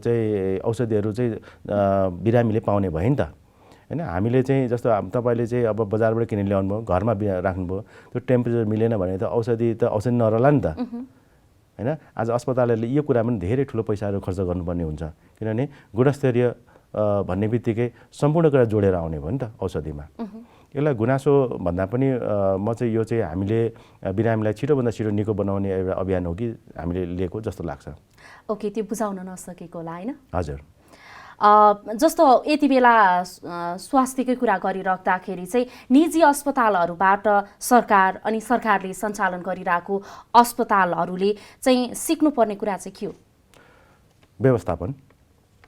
चाहिँ औषधिहरू चाहिँ बिरामीले पाउने भयो नि त हैन। हामीले चाहिँ जस्तो तपाईँले चाहिँ अब बजारबाट किनेर ल्याउनु भयो, घरमा राख्नुभयो, त्यो टेम्परेचर मिलेन भने त औषधि नरहला नि त हैन। आज अस्पतालहरूले यो कुरा पनि धेरै ठुलो पैसाहरू खर्च गर्नुपर्ने हुन्छ, किनभने गुणस्तरीय भन्ने बित्तिकै सम्पूर्ण कुरा जोडेर आउने भयो नि त औषधिमा। यसलाई गुनासो भन्दा पनि म चाहिँ यो चाहिँ हामीले बिरामीलाई छिटोभन्दा छिटो निको बनाउने एउटा अभियान हो कि हामीले लिएको जस्तो लाग्छ। ओके, त्यो बुझाउन नसकेको होला हैन। हजुर। जस्तो यति बेला स्वास्थ्यकै कुरा गरिराख्दाखेरि चाहिँ निजी अस्पतालहरूबाट सरकार अनि सरकारले सञ्चालन गरिरहेको अस्पतालहरूले चाहिँ सिक्नुपर्ने कुरा चाहिँ के हो? व्यवस्थापन,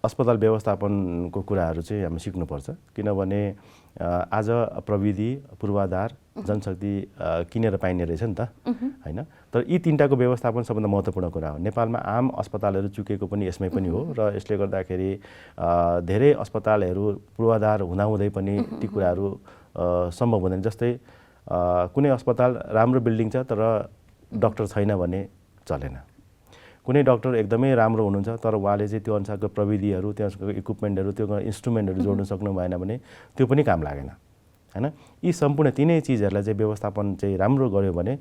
अस्पताल व्यवस्थापनको कुराहरू चाहिँ हामी सिक्नुपर्छ। किनभने आज प्रविधि, पूर्वाधार, जनशक्ति किनेर पाइने रहेछ नि त हैन। तर यी तीनटाको व्यवस्थापन सबभन्दा महत्त्वपूर्ण कुरा हो। नेपालमा आम अस्पतालहरू चुकेको पनि यसमै पनि हो र यसले गर्दाखेरि धेरै अस्पतालहरू पूर्वाधार हुँदाहुँदै पनि ती कुराहरू सम्भव हुँदैन। जस्तै कुनै अस्पताल राम्रो बिल्डिङ छ तर डाक्टर छैन भने चलेन। कुनै डक्टर एकदमै राम्रो हुनुहुन्छ तर उहाँले चाहिँ त्यो अनुसारको प्रविधिहरू त्यो अनुसारको इक्विपमेन्टहरू त्यो इन्स्ट्रुमेन्टहरू जोड्नु सक्नु भएन भने त्यो पनि काम लागेन हैन। यी सम्पूर्ण तिनै चिजहरूलाई चाहिँ व्यवस्थापन चाहिँ राम्रो गर्यो भने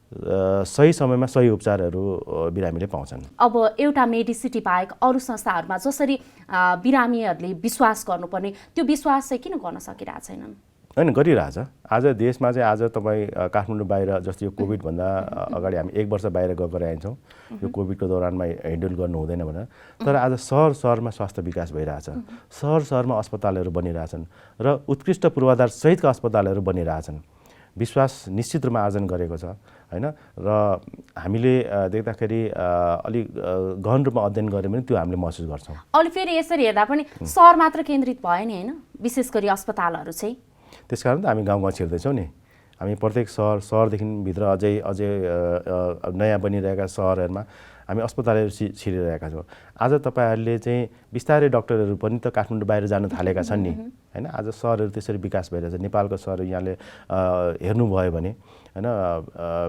सही समयमा सही उपचारहरू बिरामीले पाउँछन्। अब एउटा मेडिसिटी बाहेक अरू संस्थाहरूमा जसरी बिरामीहरूले विश्वास गर्नुपर्ने त्यो विश्वास चाहिँ किन गर्न सकिरहेको छैनन्? होइन, गरिरहेछ। आज देशमा चाहिँ आज तपाईँ काठमाडौँ बाहिर जस्तो यो कोभिडभन्दा अगाडि हामी 1 वर्ष बाहिर गएर आइन्छौँ यो कोभिडको दौरानमा ह्यान्डल गर्नु हुँदैन भनेर। तर आज सहरमा स्वास्थ्य विकास भइरहेछ, सहरमा अस्पतालहरू बनिरहेछन् र उत्कृष्ट पूर्वाधार सहितका अस्पतालहरू बनिरहेछन्। विश्वास निश्चित रूपमा आर्जन गरेको छ हैन। र हामीले देख्दाखेरि अलिक गहन रूपमा अध्ययन गऱ्यौँ भने त्यो हामीले महसुस गर्छौँ। अलि फेरि यसरी हेर्दा पनि सहर मात्र केन्द्रित भयो नि हैन, विशेष गरी अस्पतालहरू चाहिँ। त्यसकारण त हामी गाउँमा छिर्दैछौँ नि। हामी प्रत्येक सहरदेखि भित्र अझै नयाँ बनिरहेका सहरहरूमा हामी अस्पतालहरू छिरिरहेका छौँ। आज तपाईँहरूले चाहिँ बिस्तारै डक्टरहरू पनि त काठमाडौँ बाहिर जान थालेका छन् नि हैन। आज सहरहरू त्यसरी विकास भइरहेछ। नेपालको सहर यहाँले हेर्नुभयो भने हैन,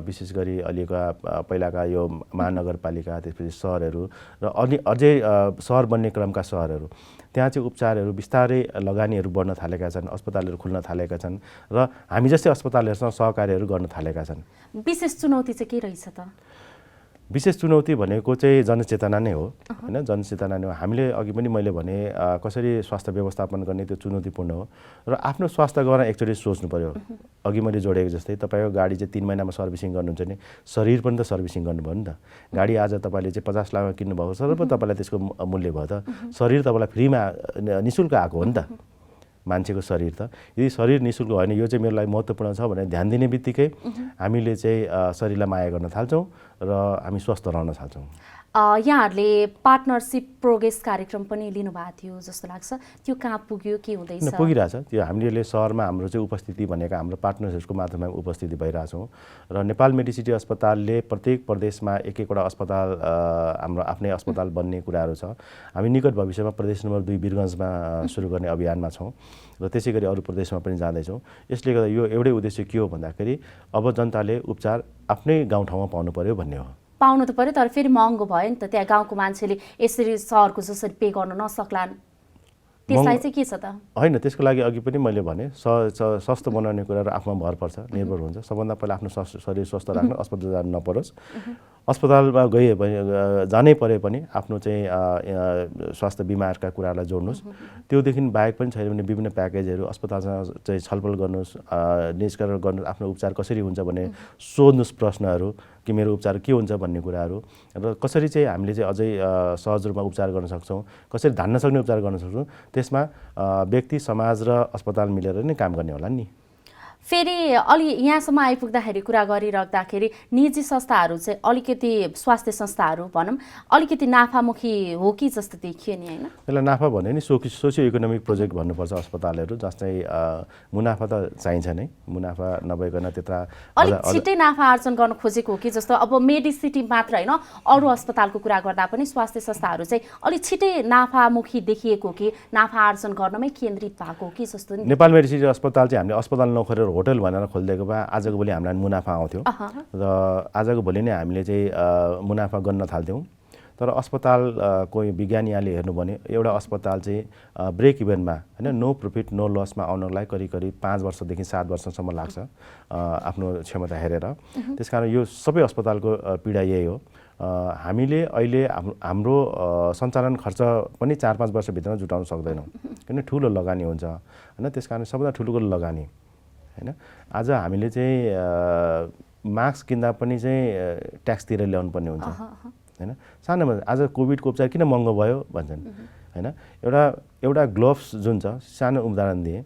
विशेष गरी अहिलेका पहिलाका यो महानगरपालिका त्यसपछि सहरहरू र अझै सहर बन्ने क्रमका सहरहरू त्यहाँ चाहिँ उपचारहरू बिस्तारै लगानीहरू बढ्न थालेका छन्, अस्पतालहरू खुल्न थालेका छन् र हामी जस्तै अस्पतालहरूसँग सहकार्यहरू गर्न थालेका छन्। विशेष चुनौती चाहिँ के रहेछ त? विशेष चुनौती भनेको चाहिँ जनचेतना नै हो हैन। जनचेतना नै हो। हामीले अघि पनि मैले भने कसरी स्वास्थ्य व्यवस्थापन गर्ने त्यो चुनौतीपूर्ण हो र आफ्नो स्वास्थ्य गर्न एकचोटि सोच्नु पर्यो। अघि मैले जोडेको जस्तै तपाईँको गाडी चाहिँ 3 महिनामा सर्भिसिङ गर्नुहुन्छ भने शरीर पनि त सर्भिसिङ गर्नुभयो नि त। गाडी आज तपाईँले चाहिँ 50 लाखमा किन्नुभएको छ र पनि तपाईँलाई त्यसको मूल्य भयो त। शरीर तपाईँलाई फ्रीमा निःशुल्क आएको हो नि त मान्छेको शरीर त। यदि शरीर निःशुल्क होइन यो चाहिँ मेरो लागि महत्त्वपूर्ण छ भने ध्यान दिने बित्तिकै हामीले चाहिँ शरीरलाई माया गर्न थाल्छौँ र हामी स्वस्थ रहन थाल्छौँ। यहाँहरूले पार्टनरसिप प्रोग्रेस कार्यक्रम पनि लिनुभएको थियो जस्तो लाग्छ, त्यो कहाँ पुग्यो, के हुँदैछ? पुगिरहेछ। त्यो हामीले सहरमा हाम्रो चाहिँ उपस्थिति भनेको हाम्रो पार्टनर्सहरूको माध्यममा उपस्थिति भइरहेछौँ र नेपाल मेडिसिटी अस्पतालले प्रत्येक प्रदेशमा एक-एकवटा अस्पताल हाम्रो आफ्नै अस्पताल बन्ने कुराहरू छ। हामी निकट भविष्यमा प्रदेश नम्बर 2 वीरगञ्जमा सुरु गर्ने अभियानमा छौँ र त्यसै गरी अरू प्रदेशमा पनि जाँदैछौँ। यसले गर्दा यो एउटै उद्देश्य के हो भन्दाखेरि अब जनताले उपचार आफ्नै गाउँठाउँमा पाउनु पर्यो भन्ने हो। पाउनु त पर्यो, तर फेरि महँगो भयो नि त। त्यहाँ गाउँको मान्छेले यसरी सहरको जसरी पे गर्न नसक्लान्, त्यसलाई चाहिँ के छ त? होइन, त्यसको लागि अघि पनि मैले भने स्वस्थ बनाउने कुराहरू आफूमा भर पर्छ, निर्भर हुन्छ। सबभन्दा पहिला आफ्नो शरीर स्वस्थ राख्नु, अस्पताल जानु नपरोस्। अस्पतालमा जानै परे पनि आफ्नो चाहिँ स्वास्थ्य बिमारका कुराहरूलाई जोड्नुहोस्। त्योदेखि बाहेक पनि छैन भने विभिन्न प्याकेजहरू अस्पतालसँग चाहिँ छलफल गर्नुहोस्, निष्कर्ष गर्नुहोस्, आफ्नो उपचार कसरी हुन्छ भने सोध्नुहोस् प्रश्नहरू कि मेरो उपचार के हुन्छ भन्ने कुराहरू र कसरी चाहिँ हामीले चाहिँ अझै सहज रूपमा उपचार गर्न सक्छौँ, कसरी धान्न सक्ने उपचार गर्न सक्छौँ। त्यसमा व्यक्ति, समाज र अस्पताल मिलेर नै काम गर्ने होला नि। फेरि अलि यहाँसम्म आइपुग्दाखेरि कुरा गरिराख्दाखेरि निजी संस्थाहरू चाहिँ अलिकति स्वास्थ्य संस्थाहरू भनौँ अलिकति नाफामुखी हो कि जस्तो देखियो नि हैन? त्यसलाई नाफा भने नि सोसियो इकोनोमिक प्रोजेक्ट भन्नुपर्छ अस्पतालहरू, जस्तै मुनाफा त चाहिन्छ नै। मुनाफा नभइकन त्यता अलिक छिट्टै नाफा आर्जन गर्न खोजेको हो कि जस्तो? अब मेडिसिटी मात्र होइन, अरू अस्पतालको कुरा गर्दा पनि स्वास्थ्य संस्थाहरू चाहिँ अलिक छिट्टै नाफामुखी देखिएको कि नाफा आर्जन गर्नमै केन्द्रित भएको हो कि जस्तो? नेपाल मेडिसिटी अस्पताल चाहिँ हामीले अस्पताल नखोरेर होटल भनेर खोलिदिएको भए आजको भोलि हामीलाई मुनाफा आउँथ्यो र आजको भोलि नै हामीले चाहिँ मुनाफा गर्न थाल्थ्यौँ। तर अस्पतालको विज्ञानीले हेर्नु भने एउटा अस्पताल चाहिँ ब्रेक इभनमा हैन, नो प्रफिट नो लसमा आउनलाई करिब 5 वर्षदेखि 7 वर्षसम्म लाग्छ आफ्नो क्षमता हेरेर। त्यसकारण यो सबै अस्पतालको पीडा यही हो। हामीले अहिले हाम्रो सञ्चालन खर्च पनि 4-5 वर्षभित्रमा जुटाउन सक्दैनौँ, किन ठुलो लगानी हुन्छ हैन। त्यसकारण सबभन्दा ठुलो लगानी हैन। आज हामीले चाहिँ मास्क किन्दा पनि चाहिँ ट्याक्स तिरेर ल्याउनु पर्ने हुन्छ हैन। सानोमा आज कोभिडको उपचार किन महँगो भयो भन्छन् हैन। एउटा ग्लोभ्स जुन छ, सानो उदाहरण दिएँ,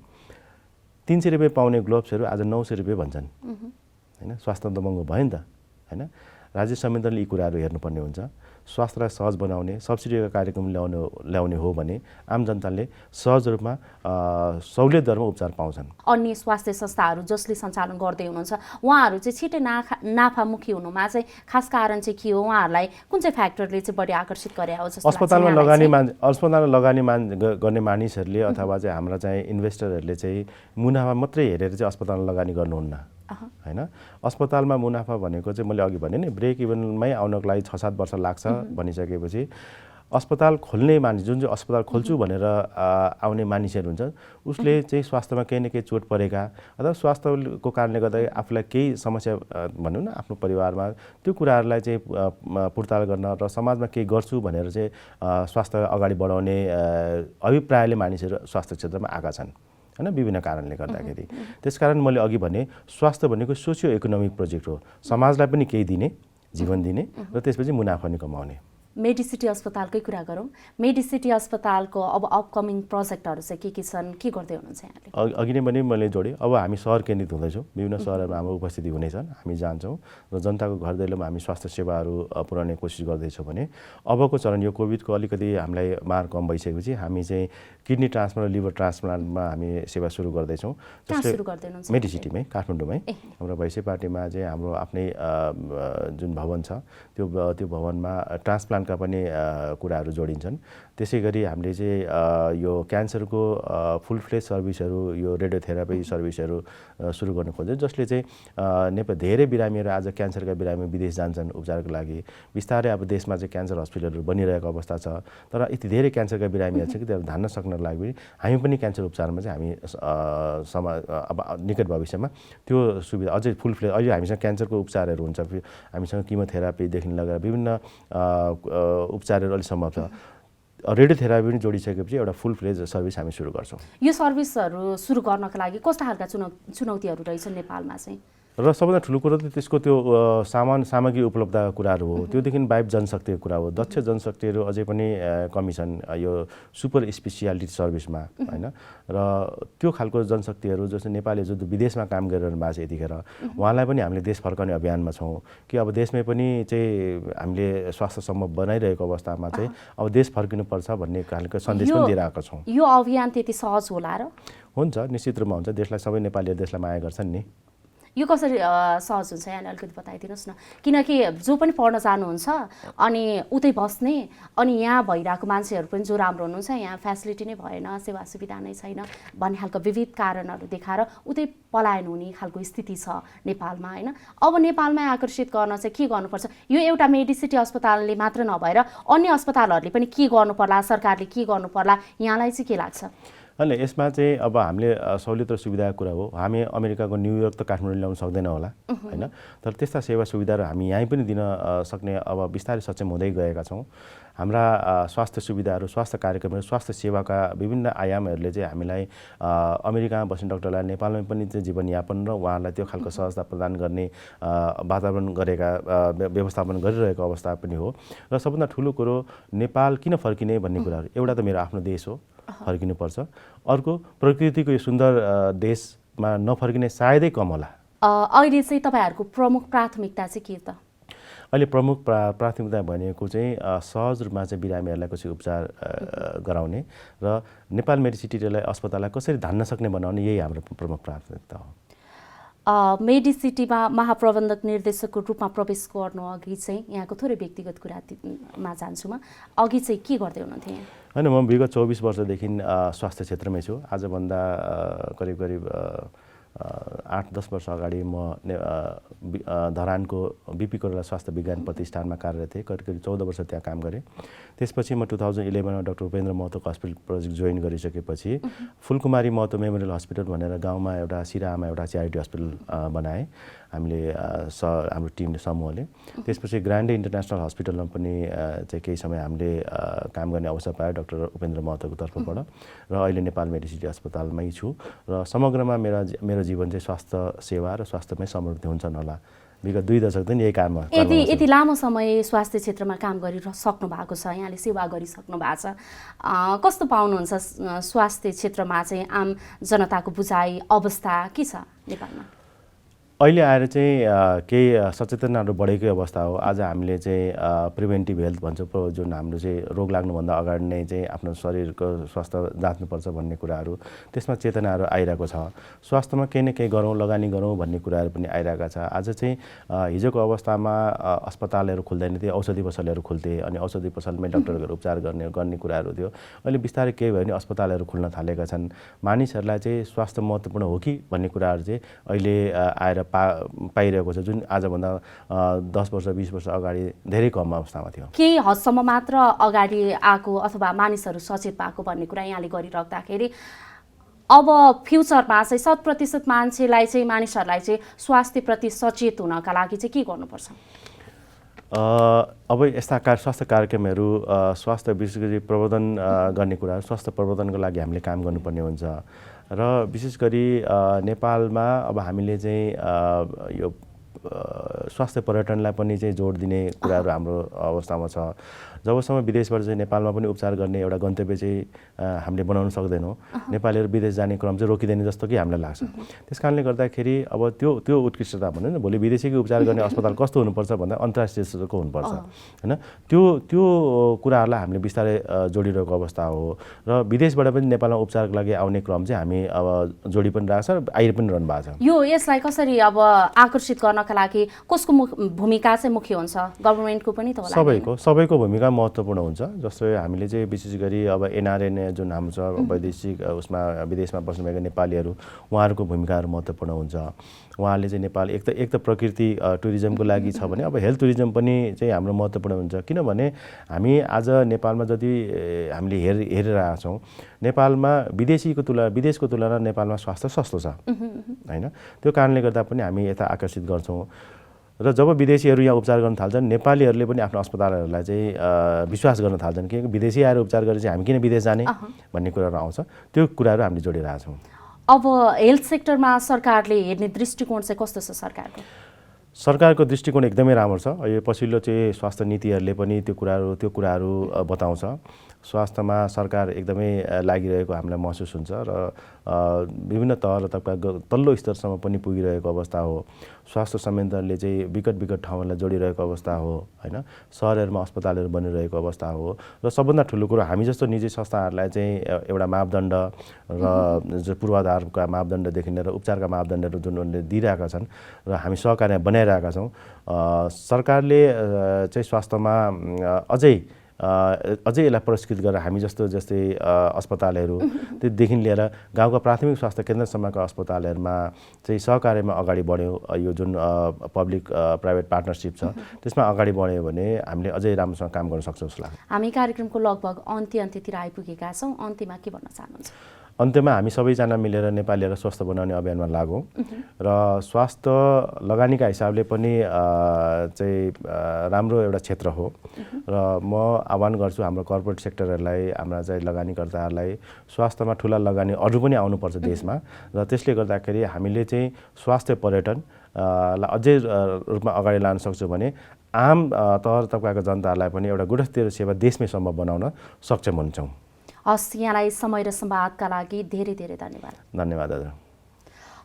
300 रुपियाँ पाउने ग्लोभ्सहरू आज 900 रुपियाँ भन्छन् हैन। स्वास्थ्य त महँगो भयो नि त हैन। राज्य संयन्त्रले यी कुराहरू हेर्नुपर्ने हुन्छ। स्वास्थ्यलाई सहज बनाउने सब्सिडीको कार्यक्रम ल्याउने हो भने आम जनताले सहज रूपमा सहुलियत दरमा उपचार पाउँछन्। अन्य स्वास्थ्य संस्थाहरू जसले सञ्चालन गर्दै हुनुहुन्छ उहाँहरू चाहिँ छिटै नाफामुखी हुनुमा चाहिँ खास कारण चाहिँ के हो? उहाँहरूलाई कुन चाहिँ फ्याक्टरले चाहिँ बढी आकर्षित गरे हो जस्तो? अस्पतालमा लगानी गर्ने मानिसहरूले अथवा चाहिँ हाम्रा चाहिँ इन्भेस्टरहरूले चाहिँ मुनाफा मात्रै हेरेर चाहिँ अस्पतालमा लगानी गर्नुहुन्न हैन। अस्पतालमा मुनाफा भनेको चाहिँ मैले अघि भने नि ब्रेक इभनमै आउनको लागि 6-7 वर्ष लाग्छ भनिसकेपछि अस्पताल खोल्ने मानिस जुन चाहिँ अस्पताल खोल्छु भनेर आउने मानिसहरू हुन्छ उसले चाहिँ स्वास्थ्यमा केही न केही चोट परेका अथवा स्वास्थ्यको कारणले गर्दा आफूलाई केही समस्या भनौँ न आफ्नो परिवारमा त्यो कुराहरूलाई चाहिँ पुर्ताल गर्न र समाजमा केही गर्छु भनेर चाहिँ स्वास्थ्य अगाडि बढाउने अभिप्रायले मानिसहरू स्वास्थ्य क्षेत्रमा आएका छन् हैन विभिन्न कारणले गर्दाखेरि। त्यसकारण मैले अघि भने स्वास्थ्य भनेको सोसियो इकोनोमिक प्रोजेक्ट हो, समाजलाई पनि केही दिने, जीवन दिने र त्यसपछि मुनाफा पनि कमाउने। मेडिसिटी अस्पतालकै कुरा गरौँ। मेडिसिटी अस्पतालको अब अपकमिङ प्रोजेक्टहरू चाहिँ के छन्, के गर्दै हुनुहुन्छ यहाँले? अघि नै पनि मैले जोडेँ, अब हामी सहर केन्द्रित हुँदैछौँ, विभिन्न सहरहरूमा हाम्रो उपस्थिति हुनेछन्, हामी जान्छौँ र जनताको घर दैलोमा हामी स्वास्थ्य सेवाहरू पुर्याउने कोसिस गर्दैछौँ भने अबको चरण यो कोभिडको अलिकति हामीलाई मार कम भइसकेपछि हामी चाहिँ किडनी ट्रान्सप्लान्ट र लिभर ट्रान्सप्लान्टमा हामी सेवा सुरु गर्दैछौँ। मेडिसिटीमै काठमाडौँमै हाम्रो भैँसे पार्टीमा चाहिँ हाम्रो आफ्नै जुन भवन छ त्यो भवनमा ट्रान्सप्लान्टका पनि कुराहरू जोडिन्छन्। त्यसै गरी हामीले चाहिँ यो क्यान्सरको फुल फ्लेज सर्भिसहरू यो रेडियोथेरापी सर्भिसहरू सुरु गर्न खोज्छौँ, जसले चाहिँ नेपाल धेरै बिरामीहरू आज क्यान्सरका बिरामी विदेश जान्छन् उपचारको लागि। बिस्तारै अब देशमा चाहिँ क्यान्सर हस्पिटलहरू बनिरहेको अवस्था छ, तर यति धेरै क्यान्सरका बिरामीहरू छ कि त्यो धान्न सक्नको लागि हामी पनि क्यान्सर उपचारमा चाहिँ हामी अब निकट भविष्यमा त्यो सुविधा अझै फुल फ्लेज अहिले हामीसँग क्यान्सरको उपचारहरू हुन्छ, हामीसँग किमोथेरापीदेखि लगेर विभिन्न उपचारहरू अहिले सम्भव छ। रेडियोथेरापी पनि जोडिसकेपछि एउटा फुल फ्लेज सर्भिस हामी सुरु गर्छौँ। यो सर्भिसहरू सुरु गर्नका लागि कस्ता खालका चुनौतीहरू रहेछन् नेपालमा चाहिँ? र सबभन्दा ठुलो कुरो त त्यसको त्यो सामग्री उपलब्धका कुराहरू हो, त्योदेखि बाहेक जनशक्तिको कुरा हो। दक्ष जनशक्तिहरू अझै पनि कमी छन् यो सुपर स्पेसियालिटी सर्भिसमा हैन। र त्यो खालको जनशक्तिहरू जस्तो नेपाली जो विदेशमा काम गरिरहनु भएको छ यतिखेर उहाँलाई पनि हामीले देश फर्काउने अभियानमा छौँ कि अब देशमै पनि चाहिँ हामीले स्वास्थ्य सम्भव बनाइरहेको अवस्थामा चाहिँ अब देश फर्किनुपर्छ भन्ने खालको सन्देश पनि दिइरहेका छौँ। यो अभियान त्यति सहज होला र? हुन्छ, निश्चित रूपमा हुन्छ। देशलाई सबै नेपालीहरू देशलाई माया गर्छन् नि। यो कसरी सहज हुन्छ यहाँले अलिकति बताइदिनुहोस् न, किनकि जो पनि पढ्न जानुहुन्छ अनि उतै बस्ने अनि यहाँ भइरहेको मान्छेहरू पनि जो राम्रो हुनुहुन्छ यहाँ फेसिलिटी नै भएन, सेवा सुविधा नै छैन भन्ने खालको विविध कारणहरू देखाएर उतै पलायन हुने खालको स्थिति छ नेपालमा हैन। अब नेपालमा आकर्षित गर्न चाहिँ के गर्नुपर्छ? यो एउटा मेडिसिटी अस्पतालले मात्र नभएर अन्य अस्पतालहरूले पनि के गर्नु पर्ला, सरकारले के गर्नु पर्ला, यहाँलाई चाहिँ के लाग्छ? अनि यसमा चाहिँ अब हामीले सहुलियत र सुविधाको कुरा हो। हामी अमेरिकाको न्युयोर्क त काठमाडौँ ल्याउन सक्दैन होला हैन, तर त्यस्ता सेवा सुविधाहरू हामी यहीँ पनि दिन सक्ने अब बिस्तारै सक्षम हुँदै गएका छौँ। हाम्रा स्वास्थ्य सुविधाहरू, स्वास्थ्य कार्यक्रमहरू, स्वास्थ्य सेवाका विभिन्न आयामहरूले चाहिँ हामीलाई अमेरिकामा बस्ने डाक्टरलाई नेपालमै पनि चाहिँ जीवनयापन र उहाँहरूलाई त्यो खालको सहजता प्रदान गर्ने वातावरण गरेका व्यवस्थापन गरिरहेको अवस्था पनि हो। र सबभन्दा ठुलो कुरो नेपाल किन फर्किने भन्ने कुराहरू, एउटा त मेरो आफ्नो देश हो, फर्किनुपर्छ। अर्को प्रकृतिको यो सुन्दर देशमा नफर्किने सायदै कम होला। अहिले चाहिँ तपाईँहरूको प्रमुख प्राथमिकता चाहिँ के त? अहिले प्रमुख प्राथमिकता भनेको चाहिँ सहज रूपमा चाहिँ बिरामीहरूलाई कसरी उपचार गराउने र नेपाल मेडिसिटीलाई अस्पताललाई कसरी धान्न सक्ने बनाउने, यही हाम्रो प्रमुख प्राथमिकता हो। मेडिसिटीमा महाप्रबन्धक निर्देशकको रूपमा प्रवेश गर्नु अघि चाहिँ यहाँको थोरै व्यक्तिगत कुरामा जान्छु म, अघि चाहिँ के गर्दै हुनुहुन्थ्यो? होइन, म विगत 24 वर्षदेखि स्वास्थ्य क्षेत्रमै छु। आजभन्दा करिब 8-10 वर्ष अगाडि म धरानको बिपी कोइराला स्वास्थ्य विज्ञान प्रतिष्ठानमा कार्यरत थिएँ। करिब 14 वर्ष त्यहाँ काम गरेँ। त्यसपछि म 2011मा डाक्टर उपेन्द्र महतोको हस्पिटल प्रोजेक्ट जोइन गरिसकेपछि फुलकुमारी महतो मेमोरियल हस्पिटल भनेर गाउँमा एउटा सिराहामा एउटा च्यारिटी हस्पिटल बनाएँ हामीले हाम्रो टिमले समूहले। त्यसपछि ग्रान्डे इन्टरनेसनल हस्पिटलमा पनि चाहिँ केही समय हामीले काम गर्ने अवसर पायो डाक्टर उपेन्द्र महतोको तर्फबाट र अहिले नेपाल मेडिसिटी अस्पतालमै छु र समग्रमा मेरो जीवन चाहिँ स्वास्थ्य सेवा र स्वास्थ्यमै समर्पित हुन्छन् होला। विगत 2 दशकदेखि यही काममा यति लामो समय स्वास्थ्य क्षेत्रमा काम गरिसक्नु भएको छ, यहाँले सेवा गरिसक्नु भएको छ। कस्तो पाउनुहुन्छ स्वास्थ्य क्षेत्रमा चाहिँ आम जनताको बुझाइ अवस्था के छ नेपालमा? अहिले आएर चाहिँ केही सचेतनाहरू बढेकै अवस्था हो। आज हामीले चाहिँ प्रिभेन्टिभ हेल्थ भन्छौँ, जुन हाम्रो चाहिँ रोग लाग्नुभन्दा अगाडि नै चाहिँ आफ्नो शरीरको स्वास्थ्य जाँच्नुपर्छ भन्ने कुराहरू, त्यसमा चेतनाहरू आइरहेको छ। स्वास्थ्यमा केही न केही गरौँ, लगानी गरौँ भन्ने कुराहरू पनि आइरहेका छ। आज चाहिँ हिजोको अवस्थामा अस्पतालहरू खुल्दैन थिए, औषधि पसलहरू खुल्थे अनि औषधि पसलमै डाक्टरहरू उपचार गर्ने कुराहरू थियो। अहिले बिस्तारै केही भयो भने अस्पतालहरू खुल्न थालेका छन्। मानिसहरूलाई चाहिँ स्वास्थ्य महत्त्वपूर्ण हो कि भन्ने कुराहरू चाहिँ अहिले आएर पाइरहेको छ, जुन आजभन्दा 10 वर्ष 20 वर्ष अगाडि धेरै कम अवस्थामा थियो। केही हदसम्म मात्र अगाडि आएको अथवा मानिसहरू सचेत भएको भन्ने कुरा यहाँले गरिराख्दाखेरि अब फ्युचरमा चाहिँ 100% मानिसहरूलाई चाहिँ स्वास्थ्यप्रति सचेत हुनका लागि चाहिँ के गर्नुपर्छ? अब यस्ता स्वास्थ्य कार्यक्रमहरू स्वास्थ्य विशेष गरी प्रवर्धन गर्ने कुराहरू स्वास्थ्य प्रवर्धनको लागि हामीले काम गर्नुपर्ने हुन्छ र विशेष गरी नेपालमा अब हामीले चाहिँ यो स्वास्थ्य पर्यटनलाई पनि चाहिँ जोड दिने कुराहरू हाम्रो अवस्थामा छ। जबसम्म विदेशबाट चाहिँ नेपालमा पनि उपचार गर्ने एउटा गन्तव्य चाहिँ हामीले बनाउन सक्दैनौँ, नेपालीहरू विदेश जाने क्रम चाहिँ रोकिँदैन जस्तो कि हामीलाई लाग्छ। त्यस कारणले गर्दाखेरि अब त्यो उत्कृष्टता भन्नु न, भोलि विदेशीको उपचार गर्ने अस्पताल कस्तो हुनुपर्छ भन्दा अन्तर्राष्ट्रिय स्तरको हुनुपर्छ होइन। त्यो कुराहरूलाई हामीले बिस्तारै जोडिरहेको अवस्था हो र विदेशबाट पनि नेपालमा उपचारको लागि आउने क्रम चाहिँ हामी अब जोडी पनि रहेको छ र आइ पनि रहनु भएको छ। यसलाई कसरी अब आकर्षित गर्नका लागि कसको भूमिका चाहिँ मुख्य हुन्छ? गभर्नमेन्टको पनि त होला? सबैको भूमिका महत्त्वपूर्ण हुन्छ। जस्तो हामीले चाहिँ विशेष गरी अब एनआरएन जुन हाम्रो छ वैदेशिक विदेशमा बस्नुभएका नेपालीहरू, उहाँहरूको भूमिकाहरू महत्त्वपूर्ण हुन्छ। उहाँले चाहिँ नेपाल एक त प्रकृति टुरिज्मको लागि छ भने अब हेल्थ टुरिज्म पनि चाहिँ हाम्रो महत्त्वपूर्ण हुन्छ। किनभने हामी आज नेपालमा जति हामीले हेरिरहेका छौँ, नेपालमा विदेशको तुलना नेपालमा स्वास्थ्य सस्तो छ होइन। त्यो कारणले गर्दा पनि हामी यता आकर्षित गर्छौँ र जब विदेशीहरू यहाँ उपचार गर्न थाल्छन्, नेपालीहरूले पनि आफ्नो अस्पतालहरूलाई चाहिँ विश्वास गर्न थाल्छन् कि विदेशी आएर उपचार गरेर चाहिँ हामी किन विदेश जाने भन्ने कुराहरू आउँछ। त्यो कुराहरू हामीले जोडिरहेका छौँ। अब हेल्थ सेक्टरमा सरकारले हेर्ने दृष्टिकोण चाहिँ कस्तो छ? सरकारको दृष्टिकोण एकदमै राम्रो छ। यो पछिल्लो चाहिँ स्वास्थ्य नीतिहरूले पनि त्यो कुराहरू बताउँछ। स्वास्थ्यमा सरकार एकदमै लागिरहेको हामीलाई महसुस हुन्छ र विभिन्न तह र तल्लो स्तरसम्म पनि पुगिरहेको अवस्था हो। स्वास्थ्य संयन्त्रले चाहिँ विकट ठाउँहरूलाई जोडिरहेको अवस्था हो होइन। सहरहरूमा अस्पतालहरू बनिरहेको अवस्था हो र सबभन्दा ठुलो कुरो हामी जस्तो निजी संस्थाहरूलाई चाहिँ एउटा मापदण्ड र जो पूर्वाधारका मापदण्डदेखि लिएर उपचारका मापदण्डहरू जुन उनले दिइरहेका छन् र हामी सहकार्य बनाइरहेका छौँ। सरकारले चाहिँ स्वास्थ्यमा अझै यसलाई पुरस्कृत गरेर हामी जस्तै अस्पतालहरू त्योदेखि लिएर गाउँका प्राथमिक स्वास्थ्य केन्द्रसम्मका अस्पतालहरूमा चाहिँ सहकार्यमा अगाडि बढ्यो। यो जुन पब्लिक प्राइभेट पार्टनरसिप छ त्यसमा अगाडि बढ्यो भने हामीले अझै राम्रोसँग काम गर्न सक्छौँ जस्तो लाग्छ। हामी कार्यक्रमको लगभग अन्त्यतिर आइपुगेका छौँ। अन्त्यमा के भन्न चाहनुहुन्छ? अन्त्यमा हामी सबैजना मिलेर नेपालीहरूलाई स्वस्थ बनाउने अभियानमा लागौँ र स्वास्थ्य लगानीका हिसाबले पनि चाहिँ राम्रो एउटा क्षेत्र हो र म आह्वान गर्छु हाम्रो कर्पोरेट सेक्टरहरूलाई, हाम्रा चाहिँ लगानीकर्ताहरूलाई स्वास्थ्यमा ठुला लगानी अरू पनि आउनुपर्छ देशमा र त्यसले गर्दाखेरि हामीले चाहिँ स्वास्थ्य पर्यटनलाई अझै रूपमा अगाडि लान सक्छौँ भने आम तह तबकाका जनताहरूलाई पनि एउटा गुणस्तरीय सेवा देशमै सम्भव बनाउन सक्षम हुन्छौँ। हस्, यहाँलाई समय र संवादका लागि धेरै धन्यवाद। धन्यवाद हजुर।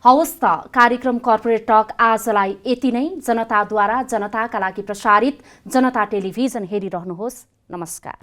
हवस् त, कार्यक्रम कर्पोरेट टक आजलाई यति नै। जनताद्वारा जनताका लागि प्रसारित जनता टेलिभिजन हेरिरहनुहोस्। नमस्कार।